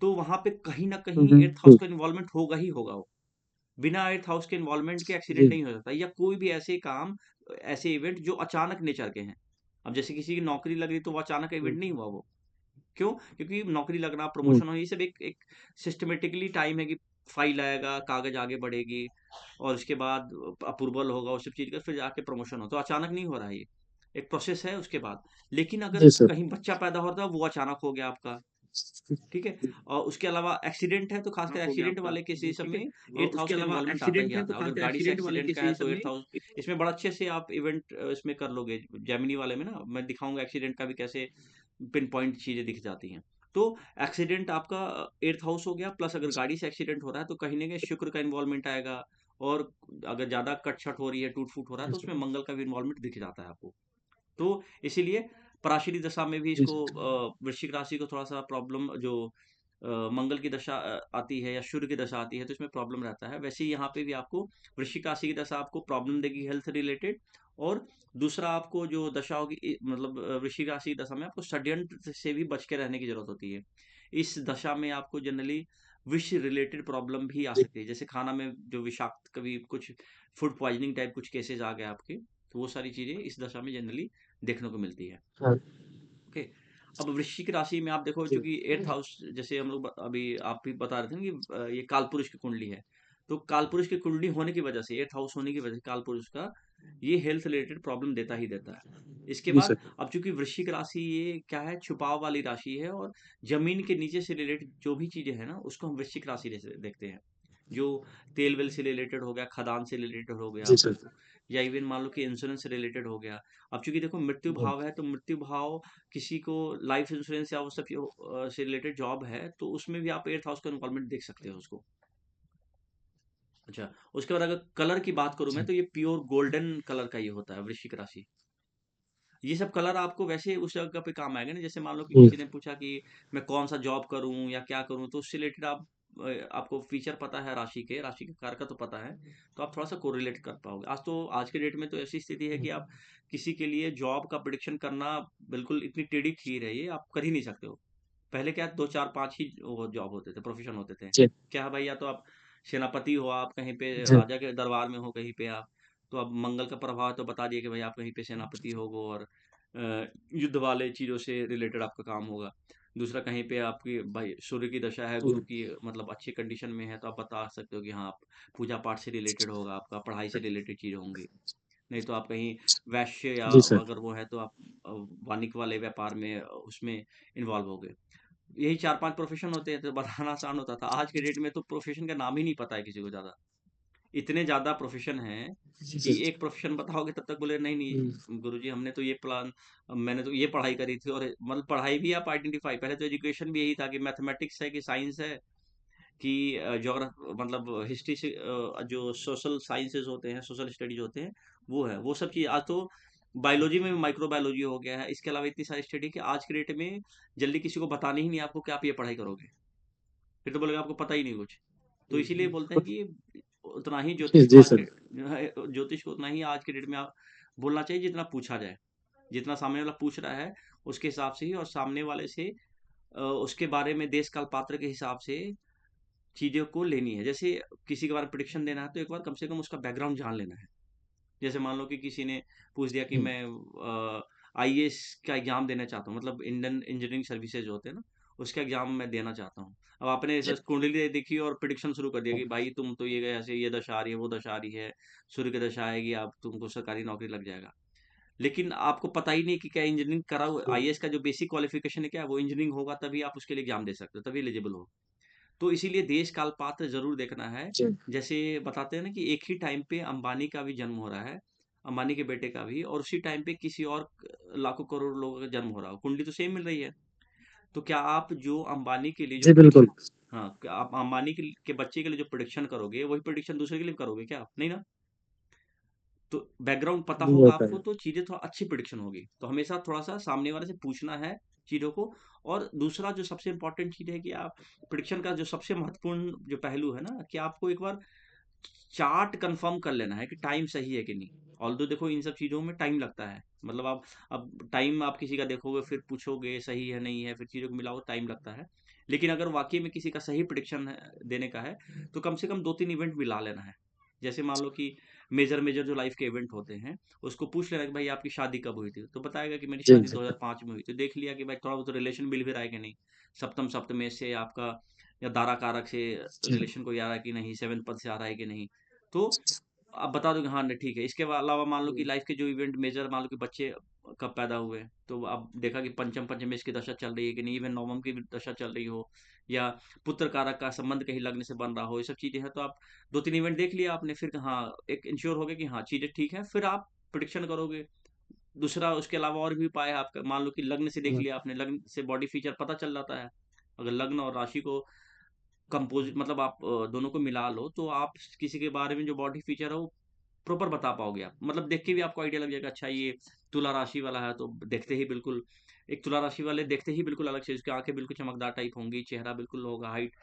Speaker 2: तो वहां पे कहीं ना कहीं 8th हाउस
Speaker 1: जी
Speaker 2: का इन्वॉल्वमेंट होगा ही होगा। बिना एर्थ हाउस के इन्वॉल्वमेंट के एक्सीडेंट
Speaker 1: जी
Speaker 2: नहीं हो सकता, या कोई भी ऐसे काम, ऐसे इवेंट जो अचानक नेचर के हैं। अब जैसे किसी की नौकरी लग रही तो वो अचानक इवेंट नहीं हुआ वो। क्यों? क्योंकि नौकरी लगना,
Speaker 1: हम्म,
Speaker 2: प्रमोशन हो, ये सब एक एक सिस्टमेटिकली टाइम है कि फाइल आएगा, कागज आगे बढ़ेगी और उसके बाद अप्रूवल होगा उस सब चीज का, फिर जाके प्रमोशन हो। तो अचानक नहीं हो रहा है ये। एक प्रोसेस है उसके बाद। लेकिन अगर
Speaker 1: जी सर।
Speaker 2: कहीं बच्चा पैदा हो रहा है वो अचानक हो गया आपका, ठीक है? और उसके अलावा एक्सीडेंट है तो खासकर एक्सीडेंट वाले केसेस में 8th हाउस का इन्वॉल्वमेंट आता ही आता है। अगर गाड़ी से एक्सीडेंट का है तो 8th हाउस, इसमें बड़ा अच्छे से आप इवेंट इसमें कर लोगे जेमिनी वाले में ना, मैं दिखाऊंगा एक्सीडेंट का भी कैसे पिन पॉइंट चीजें दिख जाती हैं। तो एक्सीडेंट आपका 8th हाउस हो गया, प्लस अगर गाड़ी से एक्सीडेंट हो रहा है तो कहीं ना कहीं शुक्र का इन्वॉल्वमेंट आएगा। और अगर ज्यादा कट छट हो रही है, टूट फूट हो रहा है, तो उसमें मंगल का भी इन्वॉल्वमेंट दिख जाता है आपको। तो इसीलिए पराशरी दशा में भी
Speaker 1: जी
Speaker 2: इसको
Speaker 1: सर।
Speaker 2: वृश्चिक राशि को थोड़ा-सा प्रॉब्लम जो मंगल की दशा आती है या सूर्य की दशा आती है तो इसमें प्रॉब्लम रहता है। वैसे ही यहाँ पे भी आपको वृश्चिक राशि की दशा आपको प्रॉब्लम देगी हेल्थ रिलेटेड। और दूसरा आपको जो दशा होगी मतलब वृश्चिक राशि की दशा में आपको षड्यंत्र से भी बच के रहने की जरूरत होती है। इस दशा में आपको जनरली विष रिलेटेड प्रॉब्लम भी आ
Speaker 1: जी।
Speaker 2: सकती है। जैसे खाना में जो विषाक्त कभी कुछ फूड पॉइजनिंग टाइप कुछ केसेस आ गए आपके, तो वो सारी चीजें इस दशा में जनरली देखने को मिलती है।
Speaker 1: हाँ।
Speaker 2: ओके। अब वृश्चिक राशि में आप देखो,
Speaker 1: जी।
Speaker 2: चूंकि 8th हाउस, जैसे हम लोग अभी आप भी बता रहे थे ना कि ये कालपुरुष की कुंडली है। तो कालपुरुष की कुंडली होने की वजह से, 8th हाउस होने की वजह से कालपुरुष का ये हेल्थ रिलेटेड प्रॉब्लम देता ही देता है। इसके
Speaker 1: जी
Speaker 2: बाद
Speaker 1: सर।
Speaker 2: अब चूंकि वृश्चिक राशि ये क्या है, छुपाव वाली राशि है, और जमीन के नीचे से रिलेटेड जो भी चीजें हैं ना उसको हम वृश्चिक राशि से देखते हैं। जो तेल वेल से रिलेटेड हो गया, खदान से रिलेटेड हो गया,
Speaker 1: जी सर।
Speaker 2: या इवन मान लो कि इंश्योरेंस से रिलेटेड हो गया। अब चूंकि देखो मृत्यु भाव है, तो मृत्यु भाव किसी को लाइफ इंश्योरेंस या वो सब से रिलेटेड जॉब है तो उसमें भी आप 8th हाउस का इन्वॉल्वमेंट देख सकते हो उसको। अच्छा, उसके बाद अगर कलर की बात करूं मैं,
Speaker 1: जी।
Speaker 2: तो ये प्योर गोल्डन कलर का ये होता है वृश्चिक राशि। ये सब कलर आपको वैसे उस जगह पे काम आएगा ना, जैसे मान लो कि
Speaker 1: जी।
Speaker 2: किसी ने पूछा कि मैं कौन सा जॉब करूं या क्या करूं, तो उससे रिलेटेड आप आपको फीचर पता है राशि के कार का तो पता है, तो आप थोड़ा सा कोरिलेट कर पाओगे। आज के डेट में तो ऐसी स्थिति है कि आप किसी के लिए जॉब का प्रिडिक्शन करना बिल्कुल इतनी टेढ़ी खीर है, ये आप कर ही नहीं सकते हो। पहले क्या 2 4 5 ही वो जॉब होते थे, प्रोफ़ेशन होते थे।
Speaker 1: जी।
Speaker 2: क्या है भाई, या तो आप सेनापति हो, आप कहीं पे
Speaker 1: जी।
Speaker 2: राजा के दरबार में हो कहीं पे आप, तो अब मंगल का प्रभाव है तो बता दिए कि भाई आप कहीं पे सेनापति होगो, और युद्ध वाले चीज़ों से रिलेटेड आपका काम होगा। दूसरा कहीं पे आपकी भाई सूर्य की दशा है, गुरु की मतलब अच्छी कंडीशन में है, तो आप बता सकते हो कि हाँ, आप पूजा-पाठ से रिलेटेड होगा आपका, पढ़ाई से रिलेटेड चीज़ें होंगी। नहीं तो आप कहीं वैश्य या
Speaker 1: जी सर।
Speaker 2: अगर वो है तो आप अ, वाणिक वाले व्यापार में उसमें इन्वॉल्व हो गए। यही 4-5 प्रोफ़ेशन होते हैं तो बताना आसान होता था। आज के डेट में तो प्रोफ़ेशन का नाम ही नहीं पता है किसी को ज़्यादा। इतने ज़्यादा प्रोफ़ेशन हैं
Speaker 1: जी
Speaker 2: कि
Speaker 1: सर।
Speaker 2: एक प्रोफ़ेशन बताओगे तब तक बोले नहीं,
Speaker 1: हम्म।
Speaker 2: नहीं गुरुजी हमने तो ये प्लान, मैंने तो ये पढ़ाई करी थी, और मतलब पढ़ाई भी आप आइडेंटिफ़ाई, पहले तो एजुकेशन भी यही था कि मैथमेटिक्स है कि साइंस है कि मतलब हिस्ट्री से जो सोशल साइंसेज़ होते हैं, सोशल स्टडीज़ होते हैं, वो है। वो सब चीज़ आज तो बायोलॉजी में भी माइक्रो बायोलॉजी हो गया है। इसके अलावा इतनी सारी स्टडी कि आज के डेट में जल्दी किसी को बतानी ही नहीं आपको कि आप ये पढ़ाई करोगे। फिर तो बोलेगा आपको पता ही नहीं कुछ। तो इसीलिए बोलते हैं कि उतना ही
Speaker 1: जी
Speaker 2: ज्योतिष को
Speaker 1: जी
Speaker 2: आज
Speaker 1: सर।
Speaker 2: के ज्योतिष को उतना ही आज के डेट में बोलना चाहिए जितना पूछा जाए। जितना सामने वाला पूछ रहा है उसके हिसाब से ही, और सामने वाले से उसके बारे में देश काल पात्र के हिसाब से चीज़ों को लेनी है। जैसे किसी के बारे में प्रेडिक्शन देना है तो एक बार कम से कम उसका बैकग्राउंड जान लेना है। जैसे मान लो कि किसी ने पूछ दिया कि
Speaker 1: हम्म।
Speaker 2: मैं आईएएस का एग्जाम देना चाहता हूँ, मतलब इंडियन इंजीनियरिंग सर्विसेज होते हैं ना, उसका एग्जाम मैं देना चाहता हूँ। अब आपने ऐसे कुंडली देखी और प्रिडिक्शन शुरू कर दिया कि भाई तुम तो ये ऐसे ये दशा आ रही है, वो दशा आ रही है, सूर्य की दशा आएगी, आप तुमको सरकारी नौकरी लग जाएगा। लेकिन आपको पता ही नहीं कि क्या इंजीनियरिंग करा हुआ, आईएएस का जो बेसिक क्वालिफिकेशन है क्या है, वो इंजीनियरिंग होगा तभी आप उसके लिए एग्जाम दे सकते हो, तभी एलिजिबल हो। तो इसीलिए देश काल पात्र ज़रूर देखना है।
Speaker 1: जी।
Speaker 2: जैसे बताते हैं ना कि एक ही टाइम पे अंबानी का भी जन्म हो रहा है, अंबानी के बेटे का भी, और उसी टाइम पे किसी और लाखों करोड़ लोगों का जन्म हो रहा हो, कुंडली तो सेम मिल रही है। तो क्या आप जो अंबानी के लिए जो
Speaker 1: जी बिल्कुल।
Speaker 2: प्रिडिक्शन, हाँ, क्या आप अंबानी के बच्चे के लिए जो प्रिडिक्शन करोगे, वही प्रिडिक्शन दूसरे के लिए भी करोगे क्या आप? नहीं ना? तो बैकग्राउंड पता
Speaker 1: नहीं
Speaker 2: होगा
Speaker 1: होता
Speaker 2: आपको
Speaker 1: है।
Speaker 2: तो चीज़ें थोड़ा अच्छी प्रिडिक्शन होगी। तो हमेशा थोड़ा-सा सामने वाले से पूछना है चीज़ों को। और दूसरा जो सबसे इम्पोर्टेंट चीज़ है कि आप प्रिडिक्शन का जो सबसे महत्वपूर्ण जो पहलू है ना, कि आपको एक बार चार्ट कंफर्म कर लेना है कि टाइम सही है कि नहीं। ऑल्दो देखो इन सब चीज़ों में टाइम लगता है। मतलब आप अब टाइम आप किसी का देखोगे, फिर पूछोगे सही है, नहीं है, फिर चीज़ों को मिलाओ, टाइम लगता है। लेकिन अगर वाक़ई में किसी का सही प्रिडिक्शन है देने का है, तो कम से कम 2-3 इवेंट मिला लेना है। जैसे मान लो कि मेजर जो लाइफ के इवेंट होते हैं, उसको पूछ लेना कि भाई आपकी शादी कब हुई थी? तो बताएगा कि मेरी
Speaker 1: जी
Speaker 2: शादी
Speaker 1: जी।
Speaker 2: 2005 में हुई थी। देख लिया कि भाई थोड़ा बहुत रिलेशन मिल भी रहा है कि नहीं। सप्तम सप्तमेश से आपका, या दारा कारक से
Speaker 1: जी।
Speaker 2: रिलेशन कोई आ रहा है कि नहीं, 7th पद से आ रहा है कि नहीं। तो आप बता दो कि हाँ नहीं ठीक है। इसके अलावा मान लो कि
Speaker 1: हम्म,
Speaker 2: लाइफ के जो इवेंट मेजर, मान लो कि बच्चे कब पैदा हुए, तो आप देखा कि पंचम पंचमेश की दशा चल रही है कि नहीं, इवन नवम की भी दशा चल रही हो, या पुत्र कारक का संबंध कहीं लग्न से बन रहा हो, ये सब चीजें हैं। तो आप दो तीन इवेंट देख लिया आपने, फिर हाँ एक इंश्योर हो गया कि हाँ चीजें ठीक है, फिर आप प्रिडिक्शन करोगे। दूसरा उसके अलावा और भी उपाय है आपका, मान लो कि लग्न से देख
Speaker 1: हम्म,
Speaker 2: लिया आपने, लग्न से बॉडी फीचर पता चल जाता है। अगर लग्न और राशि को कंपोजिट मतलब आप दोनों को मिला लो, तो आप किसी के बारे में जो बॉडी फीचर है वो प्रॉपर बता पाओगे आप, मतलब देख के भी आपको आइडिया लग जाएगा। अच्छा ये तुला राशि वाला है, तो देखते ही बिल्कुल, एक तुला राशि वाले देखते ही बिल्कुल अलग से, उसकी आंखें बिल्कुल चमकदार टाइप होंगी, चेहरा बिल्कुल होगा, हाइट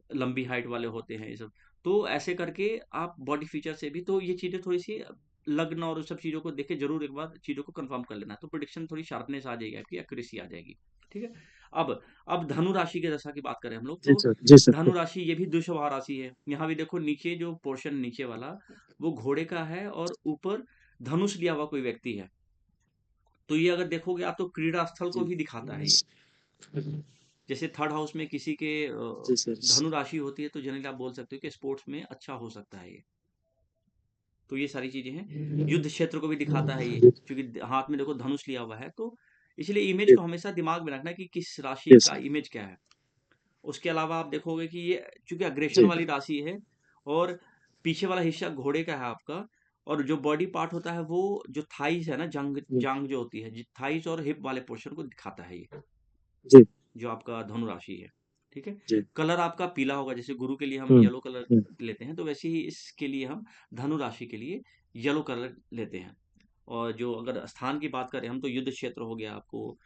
Speaker 2: लंबी हाइट वाले होते हैं ये सब। तो ऐसे करके आप बॉडी फीचर से भी, तो ये चीजें थोड़ी सी लग्न और उस सब चीजों को देख के जरूर एक बार चीजों को कंफर्म कर लेना, तो प्रिडिक्शन थोड़ी शार्पनेस आ जाएगी, आपकी एक्यूरेसी आ जाएगी। ठीक है। अब अब धनु राशि के जैसा की बात करें हम लोग,
Speaker 1: जी
Speaker 2: तो
Speaker 1: सर, जी सर।
Speaker 2: धनु राशि ये भी द्विस्वभाव राशि है। यहाँ भी देखो नीचे जो पोर्शन नीचे वाला वो घोड़े का है, और ऊपर धनुष लिया हुआ कोई व्यक्ति है। तो ये अगर देखोगे आप तो क्रीड़ा स्थल को
Speaker 1: जी
Speaker 2: भी दिखाता है ये। जैसे थर्ड हाउस में किसी के
Speaker 1: जी सर।
Speaker 2: धनु राशि होती है, तो जनरली आप बोल सकते हो कि स्पोर्ट्स में अच्छा हो सकता है ये। तो ये सारी चीजें हैं। युद्ध क्षेत्र को भी दिखाता है ये,
Speaker 1: जी
Speaker 2: क्योंकि हाथ में देखो धनुष लिया हुआ है, तो इसलिए इमेज
Speaker 1: जी
Speaker 2: को हमेशा दिमाग में रखना कि किस राशि
Speaker 1: जी
Speaker 2: का
Speaker 1: सर।
Speaker 2: इमेज क्या है। उसके अलावा आप देखोगे कि ये चूंकि अग्रेशन
Speaker 1: जी
Speaker 2: वाली राशि है, और पीछे वाला हिस्सा घोड़े का है आपका, और जो बॉडी पार्ट होता है वो जो थाइस है ना, जंग
Speaker 1: हम्म,
Speaker 2: जांग जो होती है, थाइस और हिप वाले पोर्शन को दिखाता है ये,
Speaker 1: जी
Speaker 2: जो आपका धनु राशि है। ठीक है।
Speaker 1: जी।
Speaker 2: कलर आपका पीला होगा, जैसे गुरु के लिए हम
Speaker 1: हम्म,
Speaker 2: येलो कलर
Speaker 1: हम्म,
Speaker 2: लेते हैं, तो वैसे ही इसके लिए हम धनु राशि के लिए येलो कलर लेते हैं। और जो अगर स्थान की बात करें हम, तो युद्ध क्षेत्र हो गया आपको,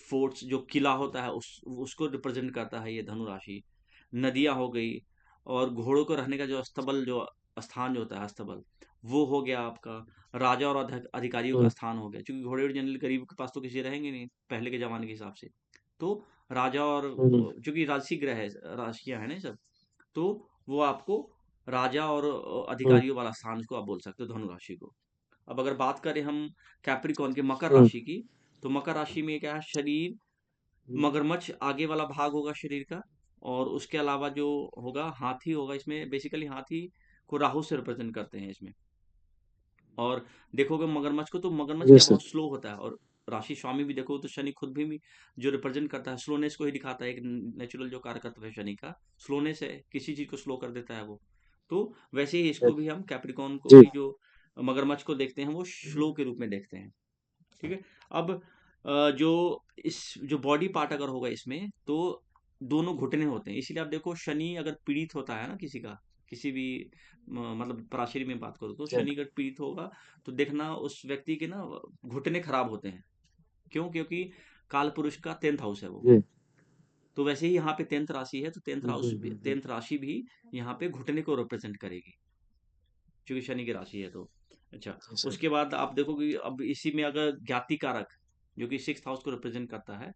Speaker 2: फोर्ट्स जो किला होता है उसको रिप्रेजेंट करता है ये धनु राशि। नदियां हो गई, और घोड़ों को रहने का जो अस्तबल, जो स्थान जो होता है अस्तबल, वो हो गया आपका। राजा और अधिकारियों का
Speaker 1: हम्म,
Speaker 2: स्थान हो गया, क्योंकि घोड़े और जनरल गरीब के पास तो किसी रहेंगे नहीं पहले के जमाने के हिसाब से। तो राजा और
Speaker 1: हम्म,
Speaker 2: चूंकि राजसी ग्रह है, राशियां है ना ये सब, तो वो आपको राजा और
Speaker 1: हम्म,
Speaker 2: अधिकारियों वाला स्थान, इसको आप बोल सकते हो धनु राशि को। अब अगर बात करें हम कैप्रिकॉन के, मकर
Speaker 1: हम्म,
Speaker 2: राशि की, तो मकर राशि में क्या है, शरीर
Speaker 1: हम्म,
Speaker 2: मगरमच्छ आगे वाला भाग होगा शरीर का, और उसके अलावा जो होगा हाथी होगा, इसमें बेसिकली हाथी को राहु से रिप्रेजेंट करते हैं इसमें। और देखोगे मगरमच्छ को, तो मगरमच्छ
Speaker 1: जी
Speaker 2: क्या
Speaker 1: सर।
Speaker 2: बहुत स्लो होता है, और राशि स्वामी भी देखो तो शनि खुद भी जो रिप्रेजेंट करता है स्लोनेस को ही दिखाता है, एक नेचुरल जो कारकत्व है शनि का स्लोनेस है, किसी चीज को स्लो कर देता है वो। तो वैसे ही इसको भी हम कैप्रिकॉन को
Speaker 1: जी
Speaker 2: भी, जो मगरमच्छ को देखते हैं, वो स्लो के रूप में देखते हैं। ठीक है। अब जो इस जो बॉडी पार्ट अगर होगा इसमें, तो दोनों घुटने होते हैं, इसीलिए आप देखो शनि अगर पीड़ित होता है ना किसी का, किसी भी मतलब पराशरी में बात करो, तो
Speaker 1: जी
Speaker 2: शनि अगर पीड़ित होगा, तो देखना उस व्यक्ति के ना घुटने खराब होते हैं। क्यों? क्योंकि काल पुरुष का 10th हाउस है वो।
Speaker 1: जी।
Speaker 2: तो वैसे ही यहाँ पे 10th राशि है, तो 10th
Speaker 1: हम्म,
Speaker 2: हाउस
Speaker 1: हम्म,
Speaker 2: भी, 10th राशि भी यहाँ पे घुटने को रिप्रेजेंट करेगी, क्योंकि शनि की राशि है तो। अच्छा।
Speaker 1: जी सर।
Speaker 2: उसके बाद आप देखोगे अब इसी में अगर ज्ञाति कारक, जो कि 6th हाउस को रिप्रेजेंट करता है,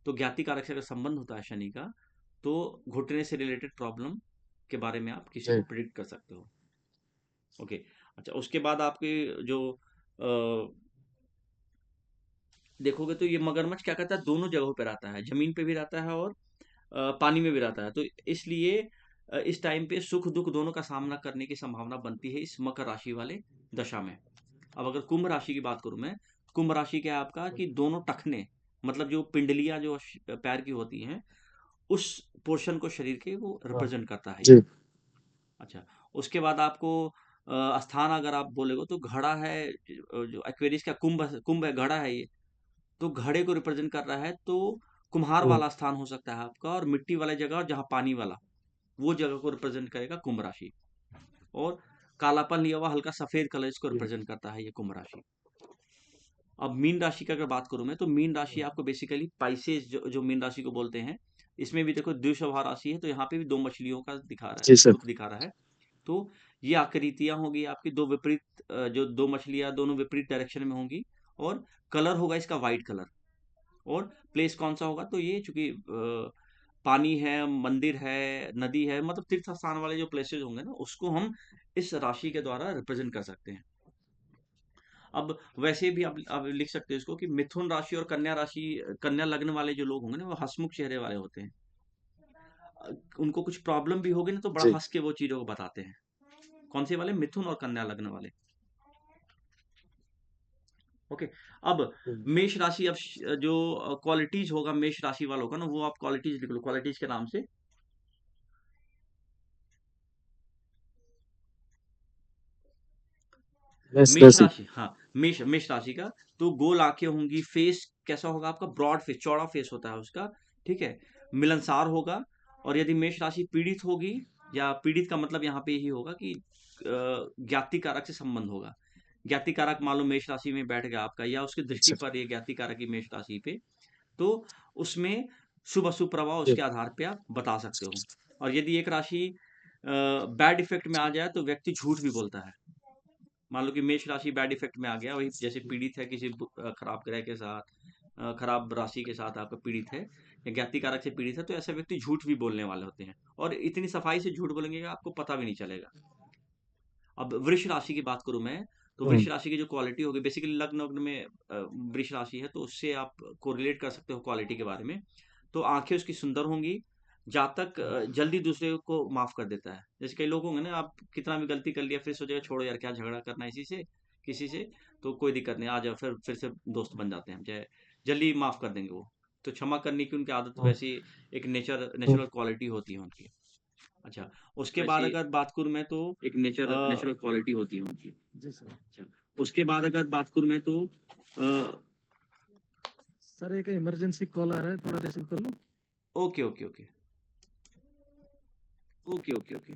Speaker 2: तो ज्ञाति कारक से अगर संबंध होता है शनि का, तो घुटने से रिलेटेड प्रॉब्लम के बारे में आप किसी को
Speaker 1: जी।
Speaker 2: प्रिडिक्ट कर सकते हो। ओके। अच्छा, उसके बाद आपके जो देखोगे, तो ये मगरमच्छ क्या करता है, दोनों जगहों पे रहता है, जमीन पे भी रहता है और पानी में भी रहता है। तो इसलिए इस टाइम पे सुख दुख दोनों का सामना करने की संभावना बनती है इस मकर राशि वाले दशा में। अब अगर कुंभ राशि की बात करूं मैं, कुंभ राशि क्या है आपका कि दोनों टखने, मतलब जो पिंडलियां जो पैर की होती हैं, उस पोर्शन को शरीर के वो
Speaker 1: हाँ,
Speaker 2: रिप्रेजेंट करता है ये।
Speaker 1: जी।
Speaker 2: अच्छा। उसके बाद आपको स्थान अगर आप बोलेगे, तो घड़ा है, जो एक्वेरियस का कुंभ कुंभ है, घड़ा है ये, तो घड़े को रिप्रेजेंट कर रहा है, तो कुम्हार
Speaker 1: हम्म,
Speaker 2: वाला स्थान हो सकता है आपका, और मिट्टी वाली जगह, और जहाँ पानी वाला, वो जगह को रिप्रेजेंट करेगा कुंभ राशि। और कालापन लिया हुआ हल्का सफेद कलर इसको
Speaker 1: जी।
Speaker 2: रिप्रेजेंट करता है ये कुंभ राशि। अब मीन राशि का अगर बात करूं मैं, तो मीन राशि आपको बेसिकली पाइसेस, जो मीन राशि को बोलते हैं, इसमें भी देखो द्विस्वभाव राशि है, तो यहाँ पे भी दो मछलियों का दिखा रहा
Speaker 1: जी
Speaker 2: है,
Speaker 1: सर।
Speaker 2: रूप दिखा रहा है। तो ये आकृतियां होगी आपकी दो विपरीत, जो दो मछलियां दोनों विपरीत डायरेक्शन में होंगी, और कलर होगा इसका वाइट कलर। और प्लेस कौन सा होगा, तो ये चूंकि पानी है, मंदिर है, नदी है, मतलब तीर्थ स्थान वाले जो प्लेसेस होंगे ना, उसको हम इस राशि के द्वारा रिप्रेजेंट कर सकते हैं। अब वैसे भी आप लिख सकते हो इसको कि मिथुन राशि और कन्या राशि, कन्या लग्न वाले जो लोग होंगे ना, वो हंसमुख चेहरे वाले होते हैं। उनको कुछ प्रॉब्लम भी होगी ना, तो बड़ा
Speaker 1: जी।
Speaker 2: हंस के वो चीजों को बताते हैं, कौन से वाले? मिथुन और कन्या लग्न वाले। ओके। अब मेष राशि, अब जो क्वालिटीज होगा मेष राशि वालों का ना, वो आप क्वालिटीज लिख लो, क्वालिटीज के नाम से।
Speaker 1: मेष
Speaker 2: मेष
Speaker 1: राशि।
Speaker 2: राशि, हाँ, मेष राशि का तो गोल आंखें होंगी, फेस कैसा होगा आपका? ब्रॉड फेस, चौड़ा फेस होता है उसका, ठीक है। मिलनसार होगा। और यदि मेष राशि पीड़ित होगी, या पीड़ित का मतलब यहाँ पे यही होगा कि ज्ञाति कारक से संबंध होगा। ज्ञाति कारक मान लो मेष राशि में बैठ गया आपका, या उसकी दृष्टि
Speaker 1: अच्छा।
Speaker 2: पर ये ज्ञाति कारक की मेष राशि पे, तो उसमें शुभ अशुभ प्रभाव
Speaker 1: जी।
Speaker 2: उसके आधार पे आप बता सकते हो। और यदि एक राशि बैड इफेक्ट में आ जाए तो व्यक्ति झूठ भी बोलता है। मान लो कि मेष राशि बैड इफेक्ट में आ गया, वही जैसे पीड़ित है किसी खराब ग्रह के साथ, खराब राशि के साथ आपका पीड़ित है, या ज्ञाति कारक से पीड़ित है, तो ऐसे व्यक्ति झूठ भी बोलने वाले होते हैं, और इतनी सफाई से झूठ बोलेंगे कि आपको पता भी नहीं चलेगा। अब वृष राशि की बात करूं मैं, तो वृष
Speaker 1: हम्म।
Speaker 2: राशि की जो क्वालिटी होगी, बेसिकली लग्न वग्न में वृष राशि है, तो उससे आप कोरिलेट कर सकते हो क्वालिटी के बारे में। तो आंखें उसकी सुंदर होंगी। जातक जल्दी दूसरे को माफ कर देता है। जैसे कई लोग होंगे ना, आप कितना भी गलती कर लिया फिर सोचेगा छोड़ो यार, क्या झगड़ा करना इसी से, किसी से, तो कोई दिक्कत नहीं, आ जाओ, फिर से दोस्त बन जाते हैं, चाहे जल्दी माफ कर देंगे वो। तो क्षमा करने की उनकी आदत
Speaker 1: हम्म।
Speaker 2: वैसी एक
Speaker 1: हम्म।
Speaker 2: नेचुरल क्वालिटी होती है उनकी। अच्छा, उसके बाद
Speaker 3: वैसे
Speaker 2: अगर बात करूं मैं तो
Speaker 3: एक नेचुरल क्वालिटी होती है उनकी।
Speaker 1: जी सर।
Speaker 3: अच्छा, उसके बाद अगर बात करूं मैं तो
Speaker 1: सर एक इमरजेंसी कॉल आ रहा है, थोड़ा रिसीव कर लो।
Speaker 2: Okay okay okay.
Speaker 3: Okay okay okay.